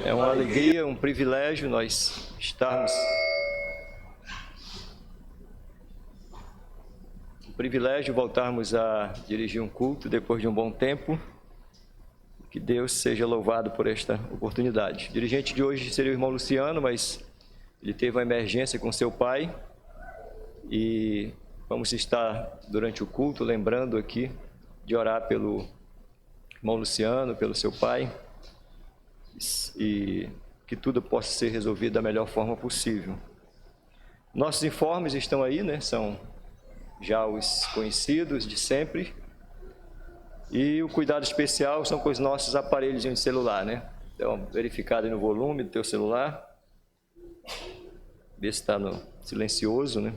É uma alegria, um privilégio nós estarmos. Um privilégio voltarmos a dirigir um culto depois de um bom tempo. Que Deus seja louvado por esta oportunidade. O dirigente de hoje seria o irmão Luciano, mas ele teve uma emergência com seu pai. E vamos estar durante o culto lembrando aqui de orar pelo irmão Luciano, pelo seu pai. E que tudo possa ser resolvido da melhor forma possível. Nossos informes estão aí, né? São já os conhecidos de sempre. E o cuidado especial são com os nossos aparelhos de celular, né? Então, verificado aí no volume do teu celular. Ver se está no silencioso, né?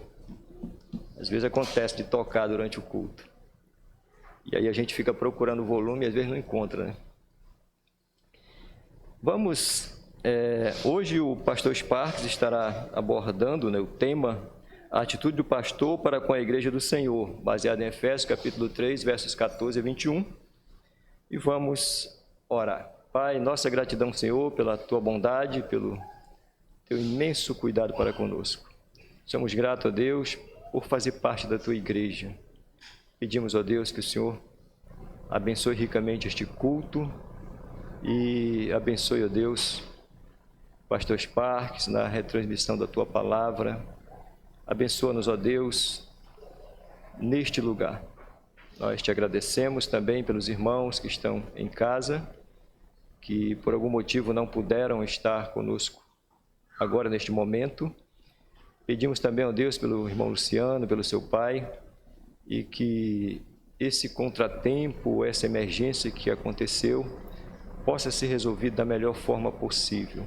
Às vezes acontece de tocar durante o culto. E aí a gente fica procurando o volume e às vezes não encontra, né? Hoje o pastor Sparks estará abordando, né, o tema a atitude do pastor para com a igreja do Senhor, baseado em Efésios capítulo 3, versos 14 a 21. E vamos orar. Pai, nossa gratidão, Senhor, pela tua bondade, pelo teu imenso cuidado para conosco. Somos gratos a Deus por fazer parte da tua igreja. Pedimos a Deus que o Senhor abençoe ricamente este culto e abençoe, ó Deus, pastor Sparks, na retransmissão da tua palavra. Abençoa-nos, ó Deus, neste lugar. Nós te agradecemos também pelos irmãos que estão em casa, que por algum motivo não puderam estar conosco agora neste momento. Pedimos também, ó Deus, pelo irmão Luciano, pelo seu pai, e que esse contratempo, essa emergência que aconteceu, possa ser resolvido da melhor forma possível.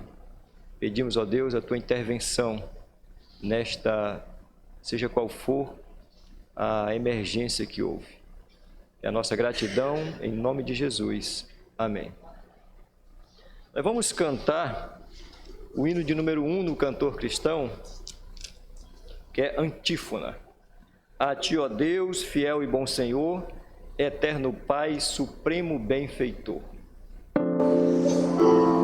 Pedimos, ó Deus, a tua intervenção nesta, seja qual for a emergência que houve. É a nossa gratidão em nome de Jesus. Amém. Nós vamos cantar o hino de número 1 no cantor cristão, que é Antífona. A ti, ó Deus, fiel e bom Senhor, eterno Pai, supremo benfeitor. Oh,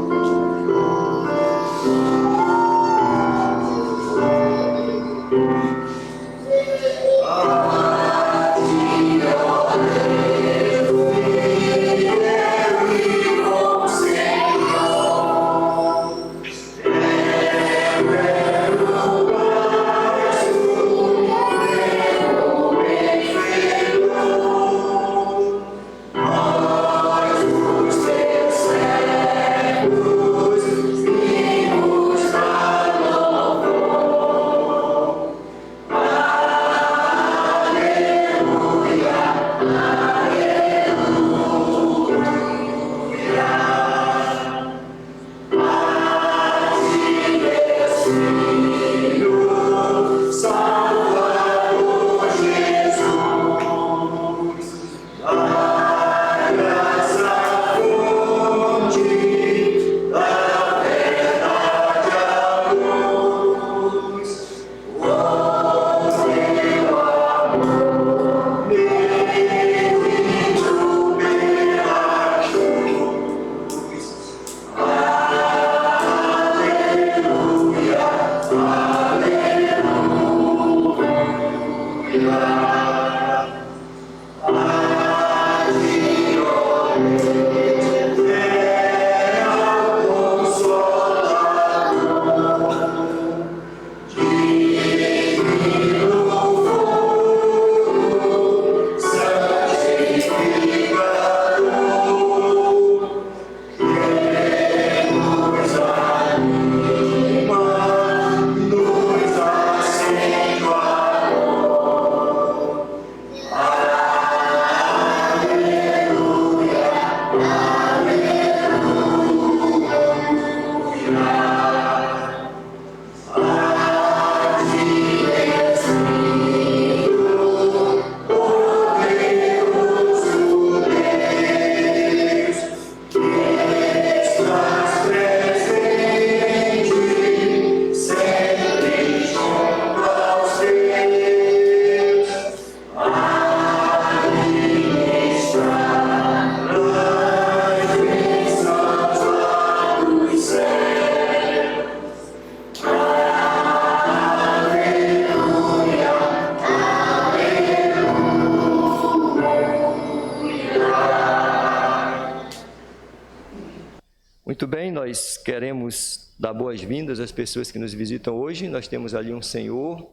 Muito bem, nós queremos dar boas-vindas às pessoas que nos visitam hoje. Nós temos ali um senhor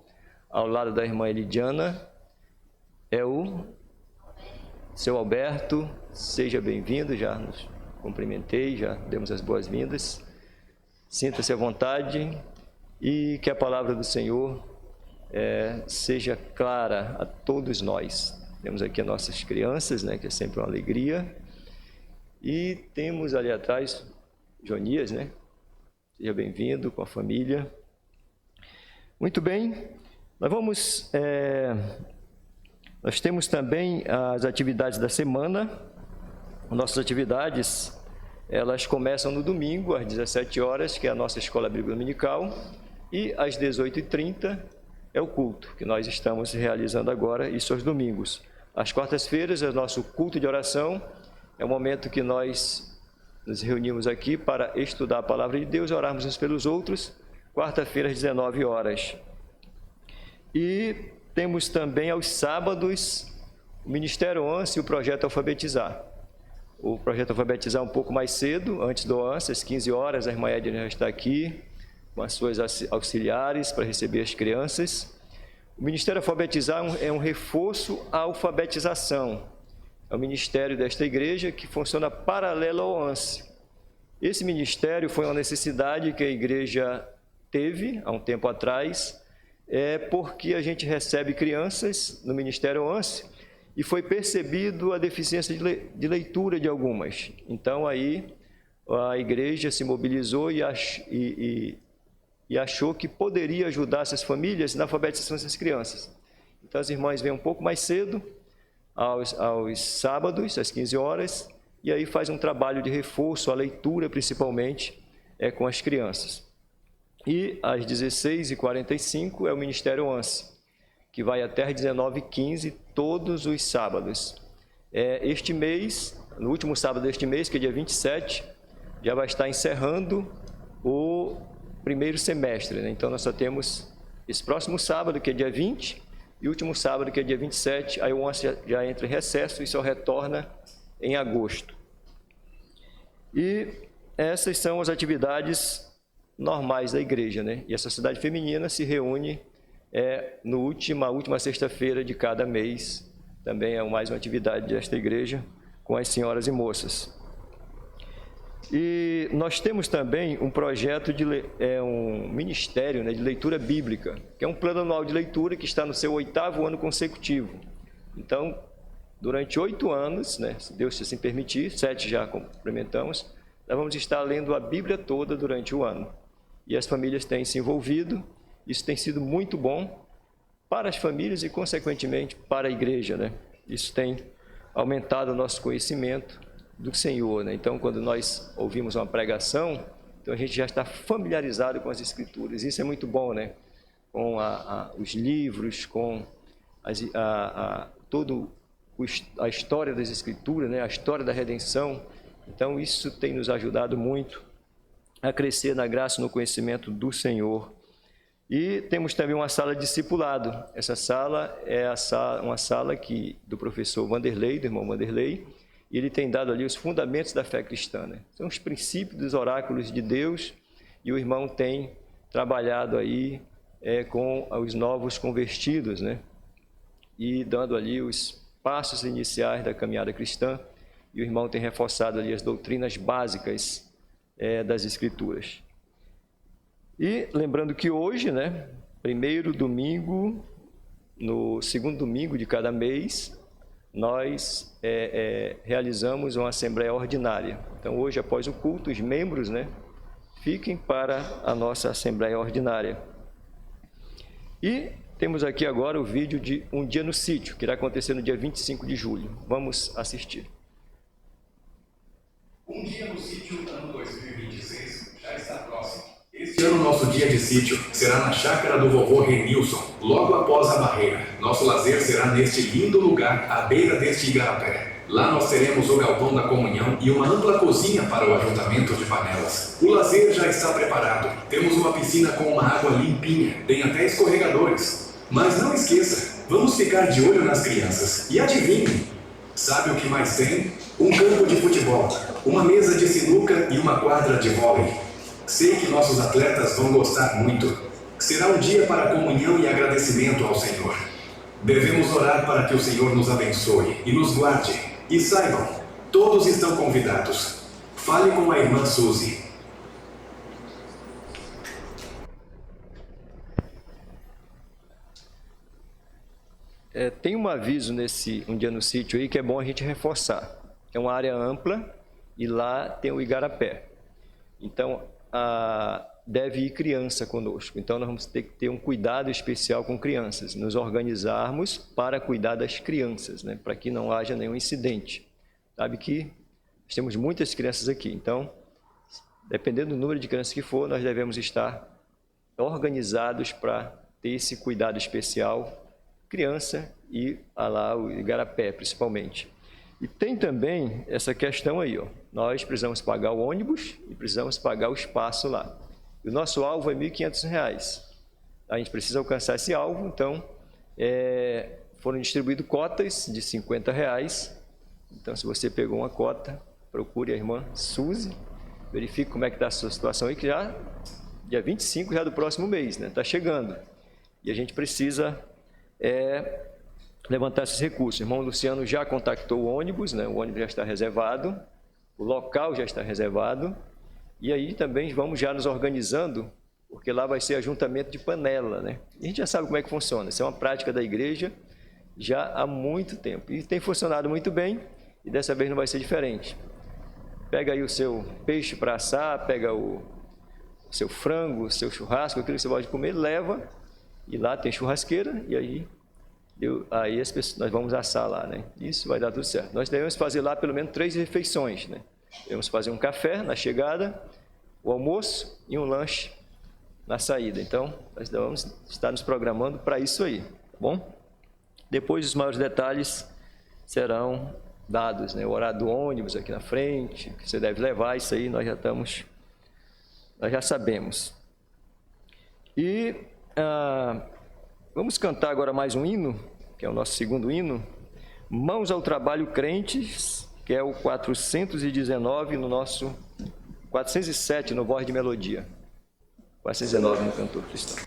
ao lado da irmã Elidiana. É o seu Alberto. Seja bem-vindo, já nos cumprimentei, já demos as boas-vindas. Sinta-se à vontade e que a palavra do Senhor seja clara a todos nós. Temos aqui as nossas crianças, né, que é sempre uma alegria. E temos ali atrás Jonias, né? Seja bem-vindo com a família. Muito bem, nós temos também as atividades da semana. Nossas atividades, elas começam no domingo, às 17 horas, que é a nossa escola bíblica dominical, e às 18h30 é o culto, que nós estamos realizando agora, isso aos domingos. Às quartas-feiras é o nosso culto de oração, é o momento que nós nos reunimos aqui para estudar a palavra de Deus, orarmos uns pelos outros, quarta-feira às 19 horas. E temos também aos sábados o Ministério ONCE e o Projeto Alfabetizar. O Projeto Alfabetizar um pouco mais cedo, antes do ONCE, às 15 horas, a irmã Edna já está aqui com as suas auxiliares para receber as crianças. O Ministério Alfabetizar é um reforço à alfabetização. É o ministério desta igreja que funciona paralelo ao ONCE. Esse ministério foi uma necessidade que a igreja teve há um tempo atrás, porque a gente recebe crianças no Ministério ONCE e foi percebido a deficiência de leitura de algumas. Então, aí, a igreja se mobilizou e achou que poderia ajudar essas famílias na alfabetização dessas crianças. Então, as irmãs vêm um pouco mais cedo, aos sábados, às 15 horas, e aí faz um trabalho de reforço, a leitura principalmente, com as crianças. E às 16h45 é o Ministério ONCE, que vai até às 19h15, todos os sábados. Este mês, no último sábado deste mês, que é dia 27, já vai estar encerrando o primeiro semestre, né? Então, nós só temos esse próximo sábado, que é dia 20, e o último sábado, que é dia 27, aí o ONCE já entra em recesso e só retorna em agosto. E essas são as atividades normais da igreja, né? E a Sociedade Feminina se reúne na última sexta-feira de cada mês. Também é mais uma atividade desta igreja com as senhoras e moças. E nós temos também um projeto um ministério, né, de leitura bíblica, que é um plano anual de leitura que está no seu 8º ano consecutivo. Então, durante 8 anos, né, se Deus assim permitir, 7 já complementamos, nós vamos estar lendo a Bíblia toda durante o ano. E as famílias têm se envolvido, isso tem sido muito bom para as famílias e, consequentemente, para a igreja, né? Isso tem aumentado o nosso conhecimento do Senhor, né? Então, quando nós ouvimos uma pregação, então a gente já está familiarizado com as Escrituras. Isso é muito bom, né? Com os livros, com toda a história das Escrituras, né? A história da redenção. Então, isso tem nos ajudado muito a crescer na graça e no conhecimento do Senhor. E temos também uma sala de discipulado. Essa sala é uma sala do professor Vanderlei, do irmão Vanderlei, e ele tem dado ali os fundamentos da fé cristã, né? São os princípios dos oráculos de Deus, e o irmão tem trabalhado aí com os novos convertidos, né? E dando ali os passos iniciais da caminhada cristã, e o irmão tem reforçado ali as doutrinas básicas das Escrituras. E lembrando que hoje, né, primeiro domingo, no segundo domingo de cada mês, nós realizamos uma assembleia ordinária. Então, hoje, após o culto, os membros, né, fiquem para a nossa assembleia ordinária. E temos aqui agora o vídeo de Um Dia no Sítio, que irá acontecer no dia 25 de julho. Vamos assistir. Um Dia no Sítio, ano 2026, já está próximo. Este ano, nosso dia de sítio será na chácara do vovô Renilson, logo após a barreira. Nosso lazer será neste lindo lugar, à beira deste igarapé. Lá nós teremos o galpão da comunhão e uma ampla cozinha para o ajuntamento de panelas. O lazer já está preparado. Temos uma piscina com uma água limpinha, tem até escorregadores. Mas não esqueça, vamos ficar de olho nas crianças. E adivinhe, Sabe o que mais tem? Um campo de futebol, uma mesa de sinuca e uma quadra de vôlei. Sei que nossos atletas vão gostar muito. Será um dia para comunhão e agradecimento ao Senhor. Devemos orar para que o Senhor nos abençoe e nos guarde. E saibam, todos estão convidados. Fale com a irmã Suzy. Tem um aviso Um Dia no Sítio aí que é bom a gente reforçar. É uma área ampla e lá tem o igarapé. Então, deve ir criança conosco. Então, nós vamos ter que ter um cuidado especial com crianças, nos organizarmos para cuidar das crianças, né? Para que não haja nenhum incidente. Sabe que nós temos muitas crianças aqui, então, dependendo do número de crianças que for, nós devemos estar organizados para ter esse cuidado especial, criança e lá o igarapé, principalmente. E tem também essa questão aí, ó. Nós precisamos pagar o ônibus e precisamos pagar o espaço lá. E o nosso alvo é R$ 1.500. A gente precisa alcançar esse alvo, então foram distribuídas cotas de R$ 50. Então, se você pegou uma cota, procure a irmã Suzy, verifique como é que está a sua situação aí, que já, dia 25 já do próximo mês, né? Está chegando. E a gente precisa levantar esses recursos. O irmão Luciano já contactou o ônibus, né? O ônibus já está reservado, o local já está reservado, e aí também vamos já nos organizando, porque lá vai ser ajuntamento de panela, né? E a gente já sabe como é que funciona, isso é uma prática da igreja já há muito tempo, e tem funcionado muito bem, e dessa vez não vai ser diferente. Pega aí o seu peixe para assar, pega o seu frango, o seu churrasco, aquilo que você pode comer, leva, e lá tem churrasqueira, e aí as pessoas, nós vamos assar lá, né? Isso vai dar tudo certo. Nós devemos fazer lá pelo menos 3 refeições, né? Devemos fazer um café na chegada, o almoço e um lanche na saída. Então, nós vamos estar nos programando para isso aí, tá bom? Depois, os maiores detalhes serão dados, né? O horário do ônibus aqui na frente, que você deve levar, isso aí nós já sabemos. E vamos cantar agora mais um hino, que é o nosso segundo hino, Mãos ao Trabalho Crentes, que é o 419 no nosso 407 no Voz de Melodia, 419 no Cantor Cristão.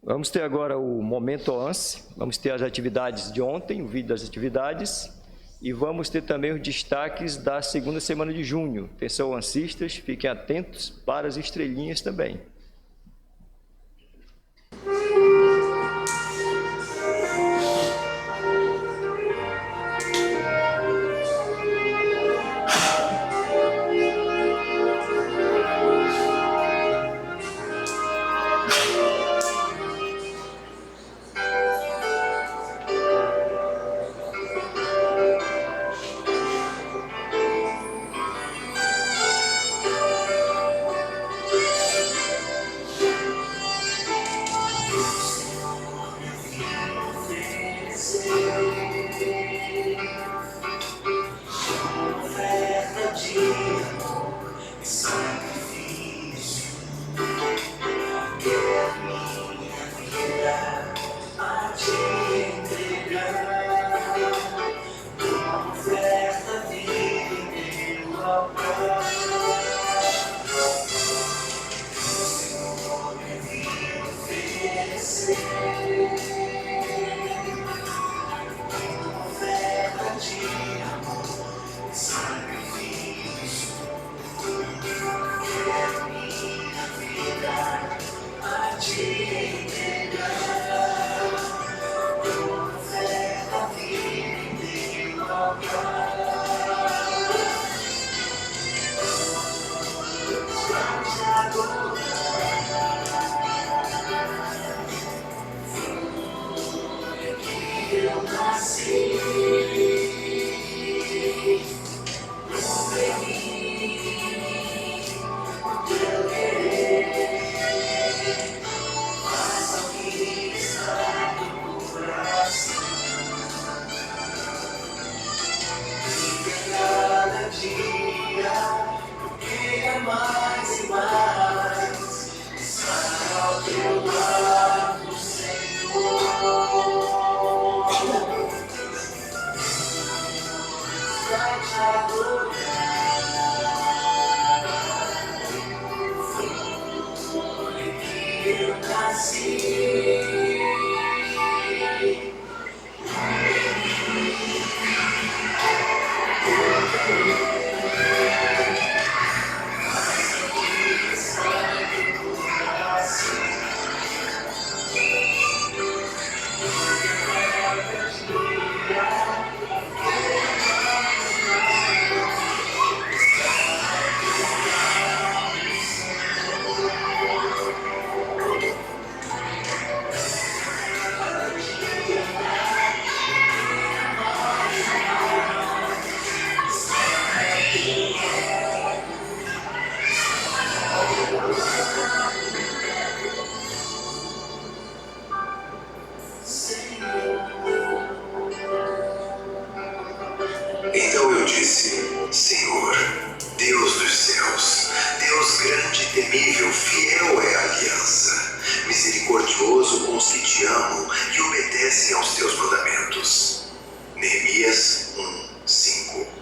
Vamos ter agora o Momento OANSE, vamos ter as atividades de ontem, o vídeo das atividades, e vamos ter também os destaques da segunda semana de junho. Atenção, ansistas, fiquem atentos para as estrelinhas também. Então eu disse: Senhor, Deus dos céus, Deus grande e temível, fiel é a aliança, misericordioso com os que te amam e obedecem aos teus mandamentos. Neemias 1:5.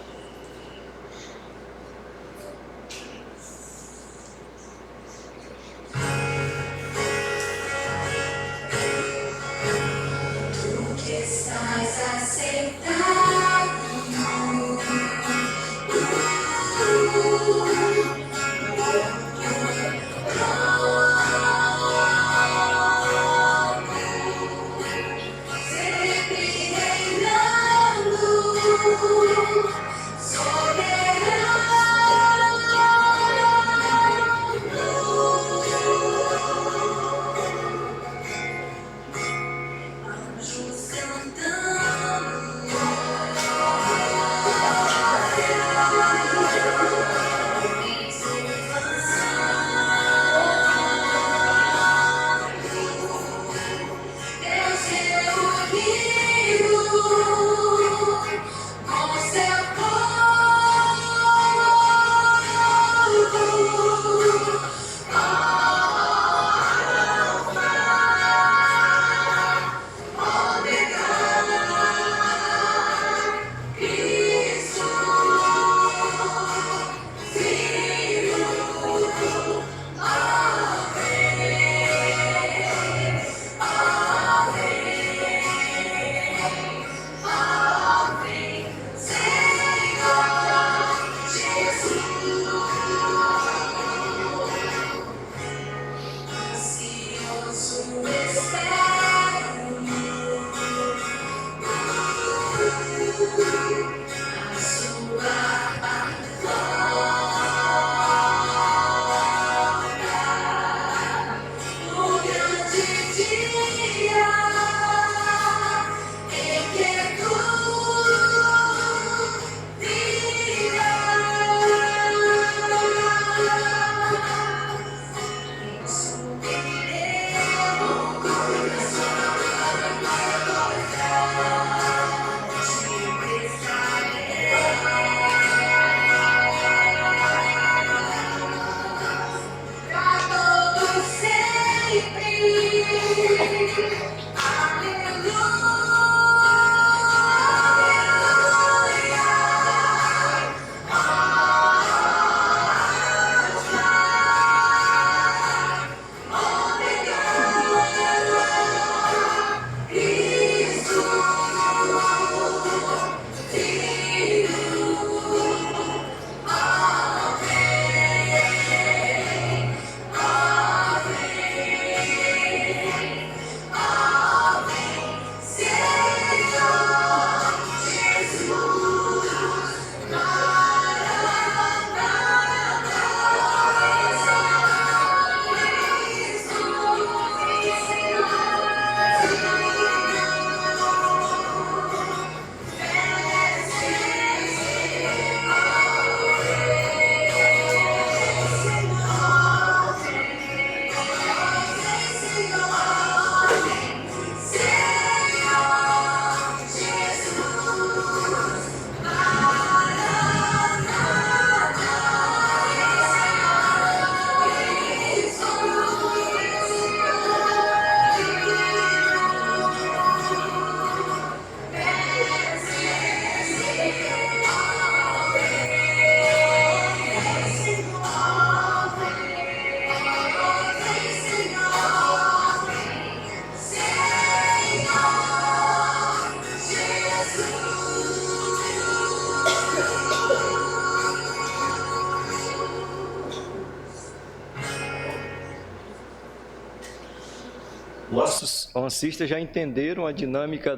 Nossos oncistas já entenderam a dinâmica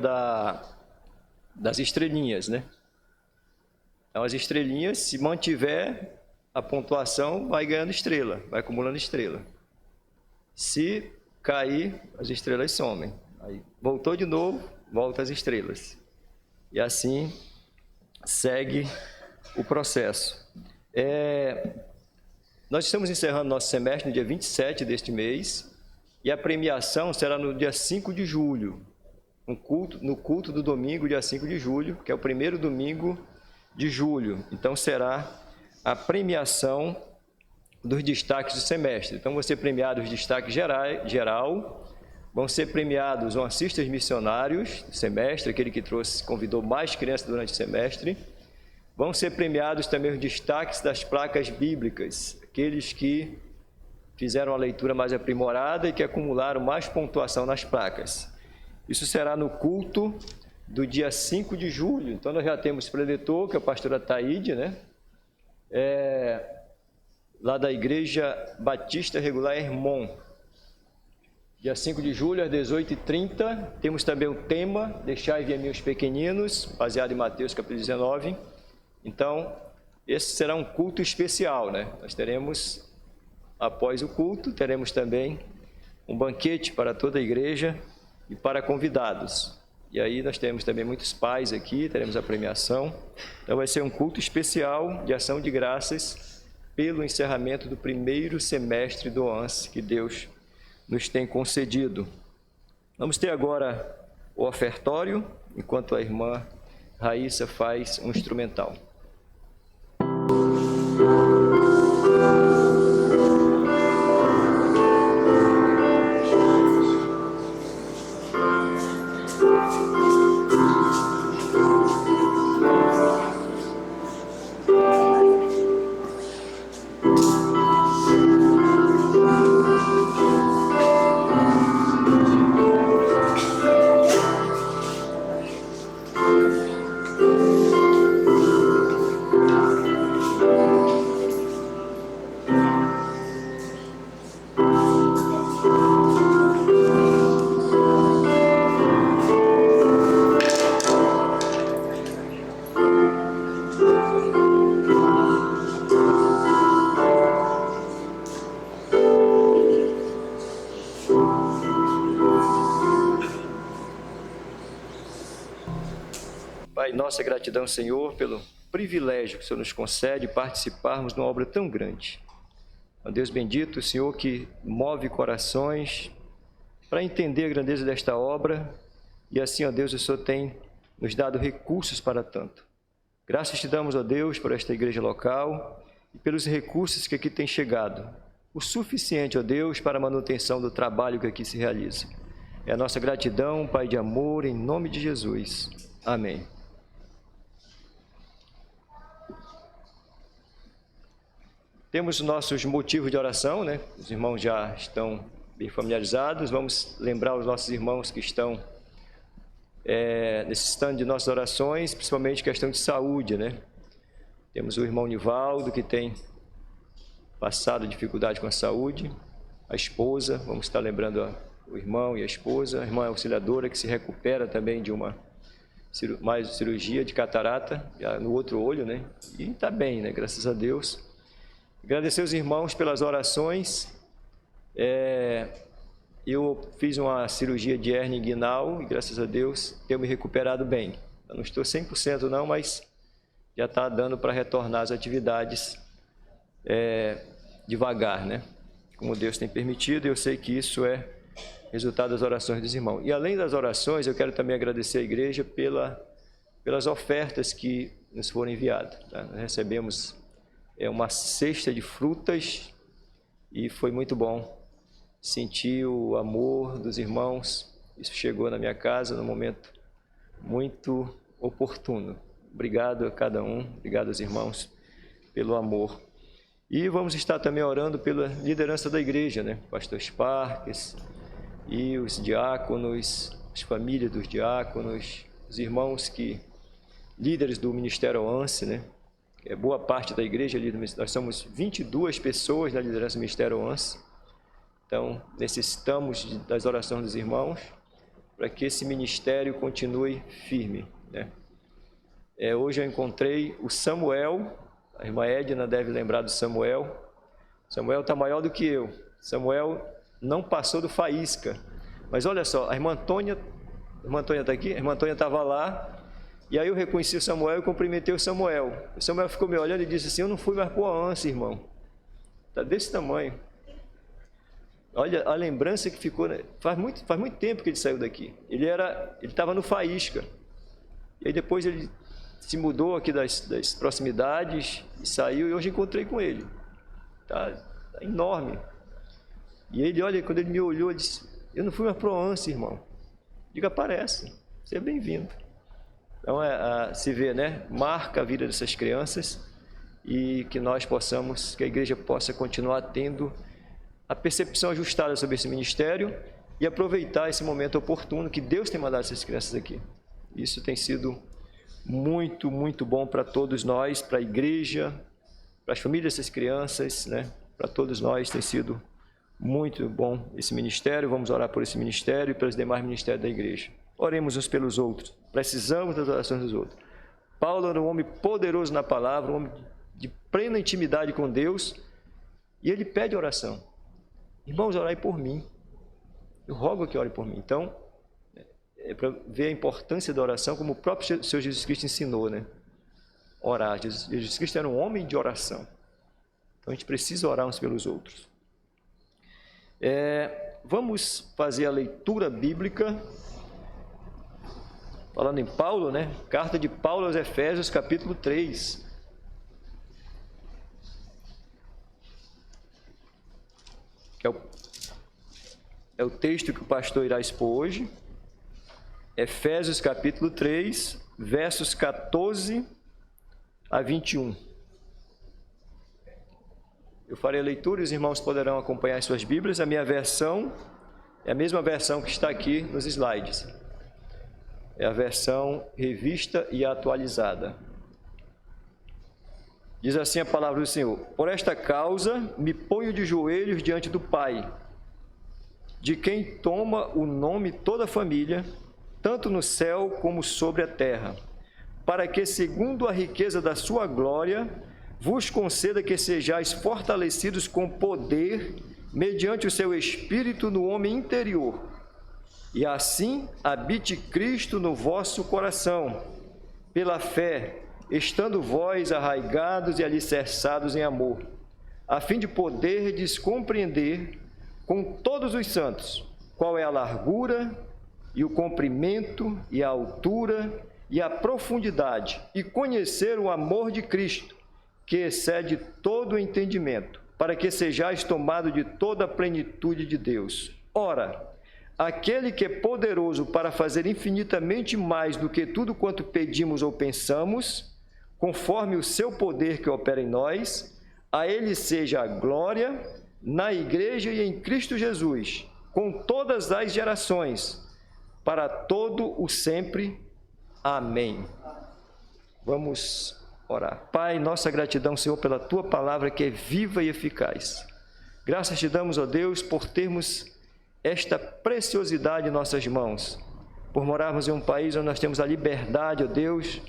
das estrelinhas, né? Então, as estrelinhas, se mantiver a pontuação, vai ganhando estrela, vai acumulando estrela. Se cair, as estrelas somem. Aí voltou de novo, volta as estrelas. E assim segue o processo. Nós estamos encerrando nosso semestre no dia 27 deste mês, e a premiação será no dia 5 de julho, no culto do domingo, dia 5 de julho, que é o primeiro domingo de julho. Então, será a premiação dos destaques do semestre. Então, vão ser premiados os destaques geral, vão ser premiados os oncistas missionários do semestre, aquele que convidou mais crianças durante o semestre. Vão ser premiados também os destaques das placas bíblicas, aqueles que fizeram a leitura mais aprimorada e que acumularam mais pontuação nas placas. Isso será no culto do dia 5 de julho. Então, nós já temos preletor, que é a pastora Taíde, né? Lá da Igreja Batista Regular Hermon. Dia 5 de julho, às 18h30, temos também o tema, Deixai vir a mim os pequeninos, baseado em Mateus capítulo 19. Então, esse será um culto especial, né? Nós teremos, após o culto, teremos também um banquete para toda a igreja e para convidados. E aí nós temos também muitos pais aqui, teremos a premiação. Então vai ser um culto especial de ação de graças pelo encerramento do primeiro semestre do ONCE que Deus nos tem concedido. Vamos ter agora o ofertório, enquanto a irmã Raíssa faz um instrumental. Pai, nossa gratidão, Senhor, pelo privilégio que o Senhor nos concede de participarmos de uma obra tão grande. Ó Deus bendito, o Senhor que move corações para entender a grandeza desta obra, e assim, ó Deus, o Senhor tem nos dado recursos para tanto. Graças te damos, ó Deus, por esta igreja local e pelos recursos que aqui têm chegado, o suficiente, ó Deus, para a manutenção do trabalho que aqui se realiza. É a nossa gratidão, Pai de amor, em nome de Jesus. Amém. Temos nossos motivos de oração, né? Os irmãos já estão bem familiarizados. Vamos lembrar os nossos irmãos que estão necessitando de nossas orações, principalmente questão de saúde, né? Temos o irmão Nivaldo, que tem passado dificuldade com a saúde. A esposa, vamos estar lembrando o irmão e a esposa. A irmã auxiliadora, que se recupera também de mais cirurgia de catarata no outro olho, né? E está bem, né? Graças a Deus. Agradecer os irmãos pelas orações. Eu fiz uma cirurgia de hérnia inguinal e, graças a Deus, tenho me recuperado bem. Eu não estou 100% não, mas já está dando para retornar às atividades devagar, né? Como Deus tem permitido, eu sei que isso é resultado das orações dos irmãos. E além das orações, eu quero também agradecer à igreja pelas ofertas que nos foram enviadas. Tá? Nós recebemos uma cesta de frutas e foi muito bom sentir o amor dos irmãos. Isso chegou na minha casa num momento muito oportuno. Obrigado a cada um, obrigado aos irmãos pelo amor. E vamos estar também orando pela liderança da igreja, né? Pastor Sparks e os diáconos, as famílias dos diáconos, os irmãos líderes do Ministério ONCE, né? Boa parte da igreja, nós somos 22 pessoas na liderança do Ministério ONCE, Então, necessitamos das orações dos irmãos para que esse ministério continue firme, né? Hoje eu encontrei o Samuel, a irmã Edna deve lembrar do Samuel. Samuel está maior do que eu. Samuel não passou do faísca. Mas olha só, a irmã Antônia está aqui? A irmã Antônia estava lá, e aí eu reconheci o Samuel e cumprimentei o Samuel. O Samuel ficou me olhando e disse assim: eu não fui mais para o ANS, irmão. Está desse tamanho. Olha a lembrança que ficou, né? Faz muito tempo que ele saiu daqui. Ele estava no faísca. E aí depois ele se mudou aqui das proximidades e saiu, e hoje encontrei com ele. Tá enorme. E ele, olha, quando ele me olhou, ele disse: eu não fui mais pro ANS, irmão. Diga, aparece, seja bem-vindo. Então, se vê, né? Marca a vida dessas crianças, e que nós possamos, que a igreja possa continuar tendo a percepção ajustada sobre esse ministério e aproveitar esse momento oportuno que Deus tem mandado essas crianças aqui. Isso tem sido muito, muito bom para todos nós, para a igreja, para as famílias dessas crianças, né? Para todos nós tem sido muito bom esse ministério. Vamos orar por esse ministério e pelos demais ministérios da igreja. Oremos uns pelos outros. Precisamos das orações dos outros. Paulo era um homem poderoso na palavra, um homem de plena intimidade com Deus, e ele pede oração. Irmãos, orai por mim. Eu rogo que orem por mim. Então, é para ver a importância da oração, como o próprio Senhor Jesus Cristo ensinou, né? Orar. Jesus Cristo era um homem de oração. Então, a gente precisa orar uns pelos outros. Vamos fazer a leitura bíblica, falando em Paulo, né? Carta de Paulo aos Efésios, capítulo 3. Que é o texto que o pastor irá expor hoje. Efésios capítulo 3, versos 14 a 21. Eu farei a leitura e os irmãos poderão acompanhar as suas Bíblias. A minha versão é a mesma versão que está aqui nos slides. É a versão revista e atualizada. Diz assim a palavra do Senhor: por esta causa me ponho de joelhos diante do Pai, de quem toma o nome toda a família, tanto no céu como sobre a terra, para que, segundo a riqueza da sua glória, vos conceda que sejais fortalecidos com poder, mediante o seu Espírito no homem interior, e assim habite Cristo no vosso coração, pela fé, estando vós arraigados e alicerçados em amor, a fim de poderdes compreender com todos os santos qual é a largura e o comprimento e a altura e a profundidade, e conhecer o amor de Cristo, que excede todo o entendimento, para que sejais tomados de toda a plenitude de Deus. Ora, aquele que é poderoso para fazer infinitamente mais do que tudo quanto pedimos ou pensamos, conforme o seu poder que opera em nós, a ele seja a glória na igreja e em Cristo Jesus, com todas as gerações, para todo o sempre. Amém. Vamos orar. Pai, nossa gratidão, Senhor, pela Tua palavra que é viva e eficaz. Graças te damos, ó Deus, por termos esta preciosidade em nossas mãos, por morarmos em um país onde nós temos a liberdade, ó Deus,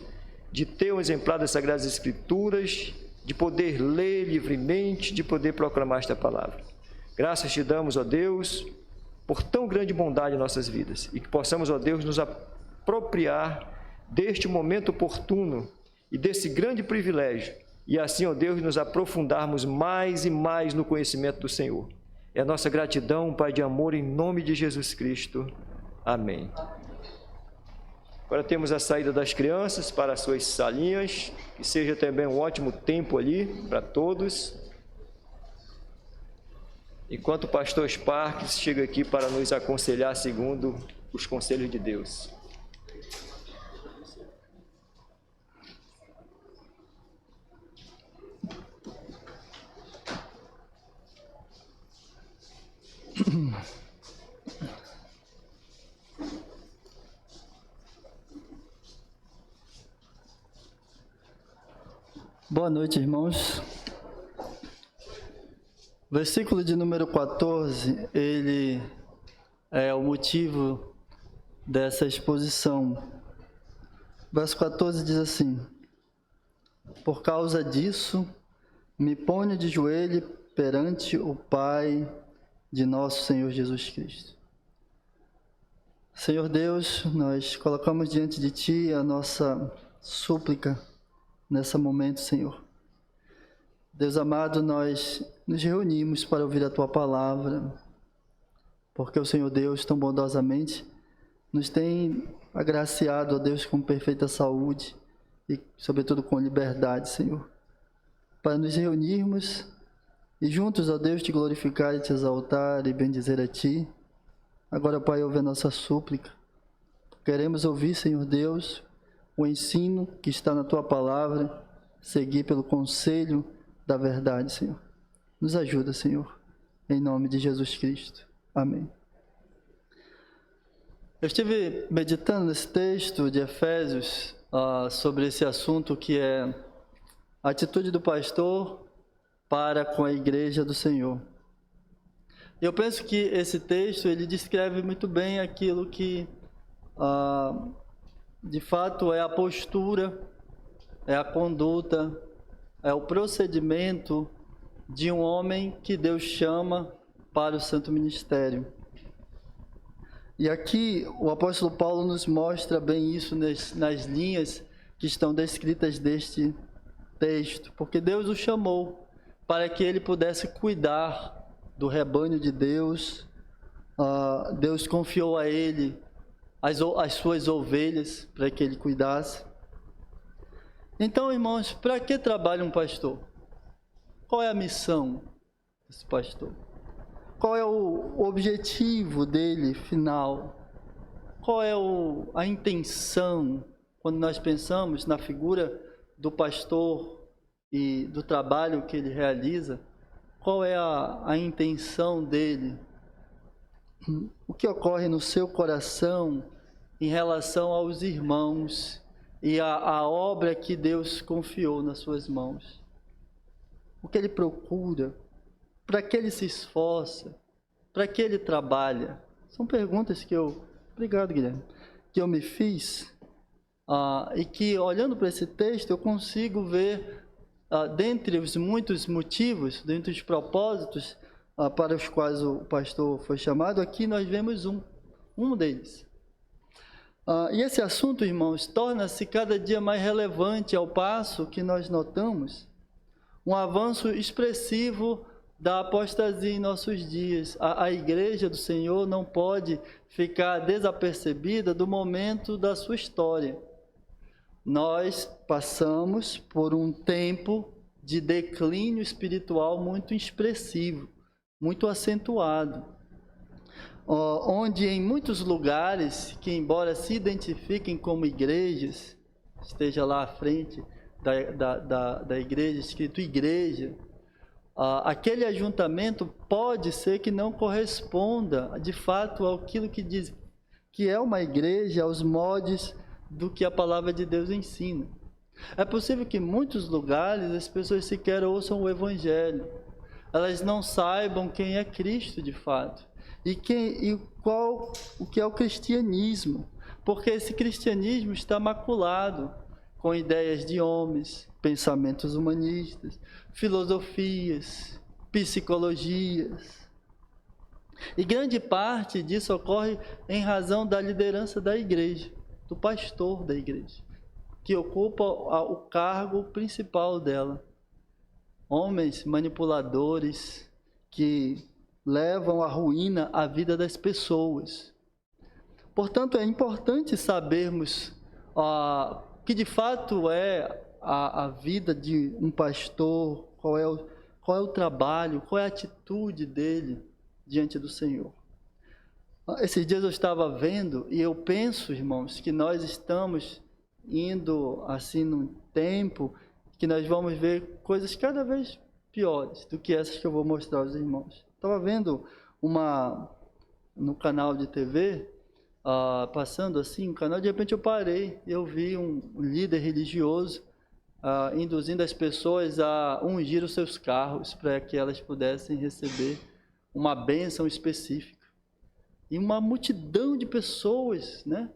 de ter um exemplar das Sagradas Escrituras, de poder ler livremente, de poder proclamar esta palavra. Graças te damos, ó Deus, por tão grande bondade em nossas vidas, e que possamos, ó Deus, nos apropriar deste momento oportuno e desse grande privilégio, e assim, ó Deus, nos aprofundarmos mais e mais no conhecimento do Senhor. É a nossa gratidão, Pai de amor, em nome de Jesus Cristo. Amém. Agora temos a saída das crianças para as suas salinhas, que seja também um ótimo tempo ali para todos. Enquanto o pastor Sparks chega aqui para nos aconselhar segundo os conselhos de Deus. Boa noite, irmãos. O versículo de número 14, ele é o motivo dessa exposição. Verso 14 diz assim: por causa disso, me ponho de joelho perante o Pai de nosso Senhor Jesus Cristo. Senhor Deus, nós colocamos diante de Ti a nossa súplica nesse momento, Senhor. Deus amado, nós nos reunimos para ouvir a Tua palavra, porque o Senhor Deus tão bondosamente nos tem agraciado, ó Deus, com perfeita saúde e, sobretudo, com liberdade, Senhor, para nos reunirmos e juntos, ó Deus, Te glorificar e Te exaltar e bendizer a Ti. Agora, Pai, ouve a nossa súplica. Queremos ouvir, Senhor Deus, o ensino que está na Tua palavra, seguir pelo conselho da verdade, Senhor. Nos ajuda, Senhor, em nome de Jesus Cristo. Amém. Eu estive meditando nesse texto de Efésios sobre esse assunto que é a atitude do pastor para com a igreja do Senhor. Eu penso que esse texto ele descreve muito bem aquilo que de fato é a postura, é a conduta, é o procedimento de um homem que Deus chama para o santo ministério. E aqui o apóstolo Paulo nos mostra bem isso nas linhas que estão descritas deste texto, porque Deus o chamou para que ele pudesse cuidar do rebanho de Deus. Deus confiou a ele as suas ovelhas para que ele cuidasse. Então, irmãos, para que trabalha um pastor? Qual é a missão desse pastor? Qual é o objetivo dele final? Qual é a intenção quando nós pensamos na figura do pastor e do trabalho que ele realiza? Qual é a intenção dele? O que ocorre no seu coração em relação aos irmãos e a obra que Deus confiou nas suas mãos? O que ele procura? Para que ele se esforça? Para que ele trabalha? São perguntas que obrigado, Guilherme, que eu me fiz e que, olhando para esse texto, eu consigo ver, dentre os muitos motivos, dentre os propósitos para os quais o pastor foi chamado, aqui nós vemos um deles. E esse assunto, irmãos, torna-se cada dia mais relevante ao passo que nós notamos um avanço expressivo da apostasia em nossos dias. A igreja do Senhor não pode ficar desapercebida do momento da sua história. Nós passamos por um tempo de declínio espiritual muito expressivo, muito acentuado, onde em muitos lugares, que embora se identifiquem como igrejas, esteja lá à frente da igreja, escrito igreja, aquele ajuntamento pode ser que não corresponda de fato àquilo que diz que é uma igreja, aos moldes do que a palavra de Deus ensina. É possível que em muitos lugares as pessoas sequer ouçam o evangelho, elas não saibam quem é Cristo de fato o que é o cristianismo, porque esse cristianismo está maculado com ideias de homens, pensamentos humanistas, filosofias, psicologias. E grande parte disso ocorre em razão da liderança da igreja, do pastor da igreja, que ocupa o cargo principal dela. Homens manipuladores que levam à ruína a vida das pessoas. Portanto, é importante sabermos que de fato é a vida de um pastor, qual é o trabalho, qual é a atitude dele diante do Senhor. Esses dias eu estava vendo e eu penso, irmãos, que nós estamos indo assim num tempo que nós vamos ver coisas cada vez piores do que essas que eu vou mostrar aos irmãos. Estava vendo no canal de TV, passando assim, um canal, de repente eu parei, eu vi um líder religioso induzindo as pessoas a ungir os seus carros para que elas pudessem receber uma bênção específica. E uma multidão de pessoas, né?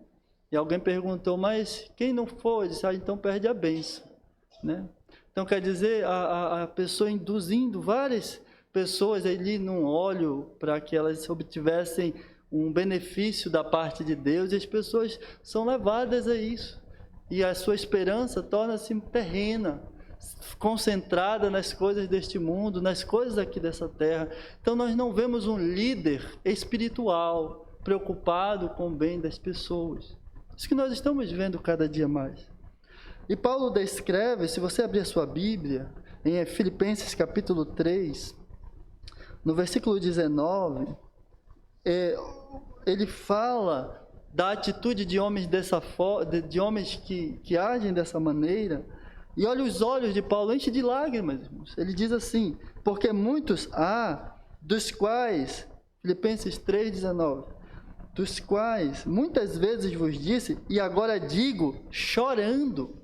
E alguém perguntou, mas quem não for? Eu disse, então perde a bênção, né? Então quer dizer, a pessoa induzindo várias pessoas ali num óleo para que elas obtivessem um benefício da parte de Deus, e as pessoas são levadas a isso. E a sua esperança torna-se terrena, concentrada nas coisas deste mundo, nas coisas aqui dessa terra. Então nós não vemos um líder espiritual preocupado com o bem das pessoas. Isso que nós estamos vendo cada dia mais. E Paulo descreve, se você abrir a sua Bíblia, em Filipenses capítulo 3, no versículo 19, ele fala da atitude de homens de homens que agem dessa maneira. E olha, os olhos de Paulo enchem de lágrimas, irmãos. Ele diz assim, porque muitos há, dos quais, Filipenses 3,19, dos quais muitas vezes vos disse, e agora digo, chorando,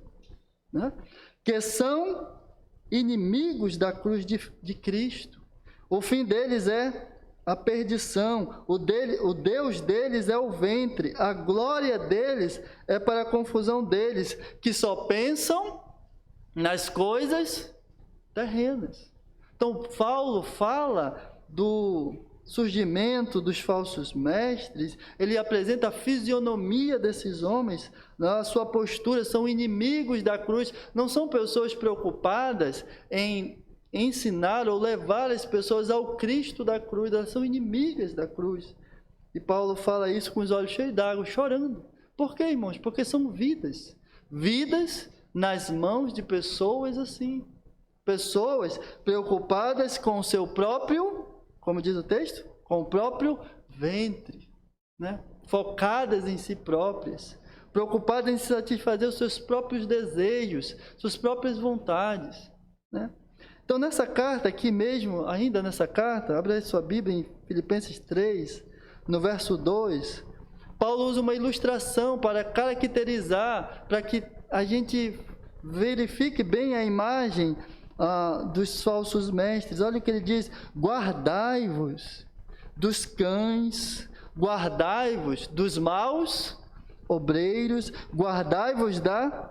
né, que são inimigos da cruz de Cristo. O fim deles é a perdição, o Deus deles é o ventre, a glória deles é para a confusão deles, que só pensam nas coisas terrenas. Então, Paulo fala do surgimento dos falsos mestres, ele apresenta a fisionomia desses homens, a sua postura, são inimigos da cruz, não são pessoas preocupadas em ensinar ou levar as pessoas ao Cristo da cruz, elas são inimigas da cruz. E Paulo fala isso com os olhos cheios d'água, chorando. Por quê, irmãos? Porque são vidas nas mãos de pessoas assim, pessoas preocupadas com o seu próprio, como diz o texto, com o próprio ventre, né? Focadas em si próprias, preocupadas em satisfazer os seus próprios desejos, suas próprias vontades, né? Então, nessa carta aqui mesmo, ainda nessa carta, abre a sua Bíblia em Filipenses 3, no verso 2, Paulo usa uma ilustração para caracterizar, para que a gente verifique bem a imagem dos falsos mestres. Olha o que ele diz, guardai-vos dos cães, guardai-vos dos maus obreiros, guardai-vos da